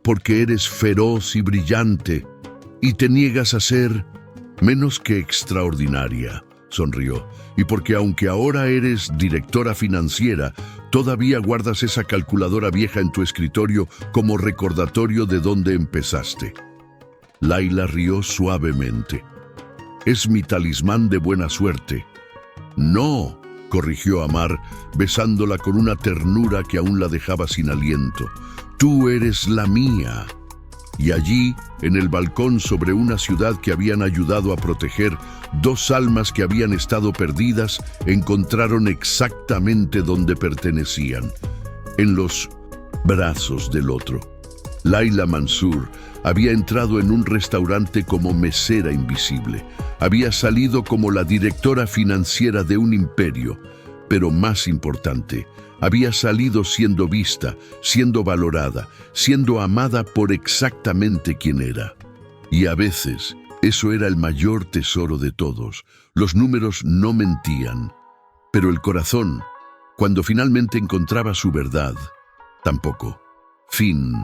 porque eres feroz y brillante y te niegas a ser menos que extraordinaria, sonrió, y porque aunque ahora eres directora financiera, todavía guardas esa calculadora vieja en tu escritorio como recordatorio de dónde empezaste. Laila rió suavemente. Es mi talismán de buena suerte. No, corrigió Amar, besándola con una ternura que aún la dejaba sin aliento. Tú eres la mía. Y allí, en el balcón sobre una ciudad que habían ayudado a proteger, 2 almas que habían estado perdidas encontraron exactamente donde pertenecían, en los brazos del otro. Laila Mansur había entrado en un restaurante como mesera invisible. Había salido como la directora financiera de un imperio, pero más importante, había salido siendo vista, siendo valorada, siendo amada por exactamente quien era. Y a veces, eso era el mayor tesoro de todos. Los números no mentían, pero el corazón, cuando finalmente encontraba su verdad, tampoco. Fin.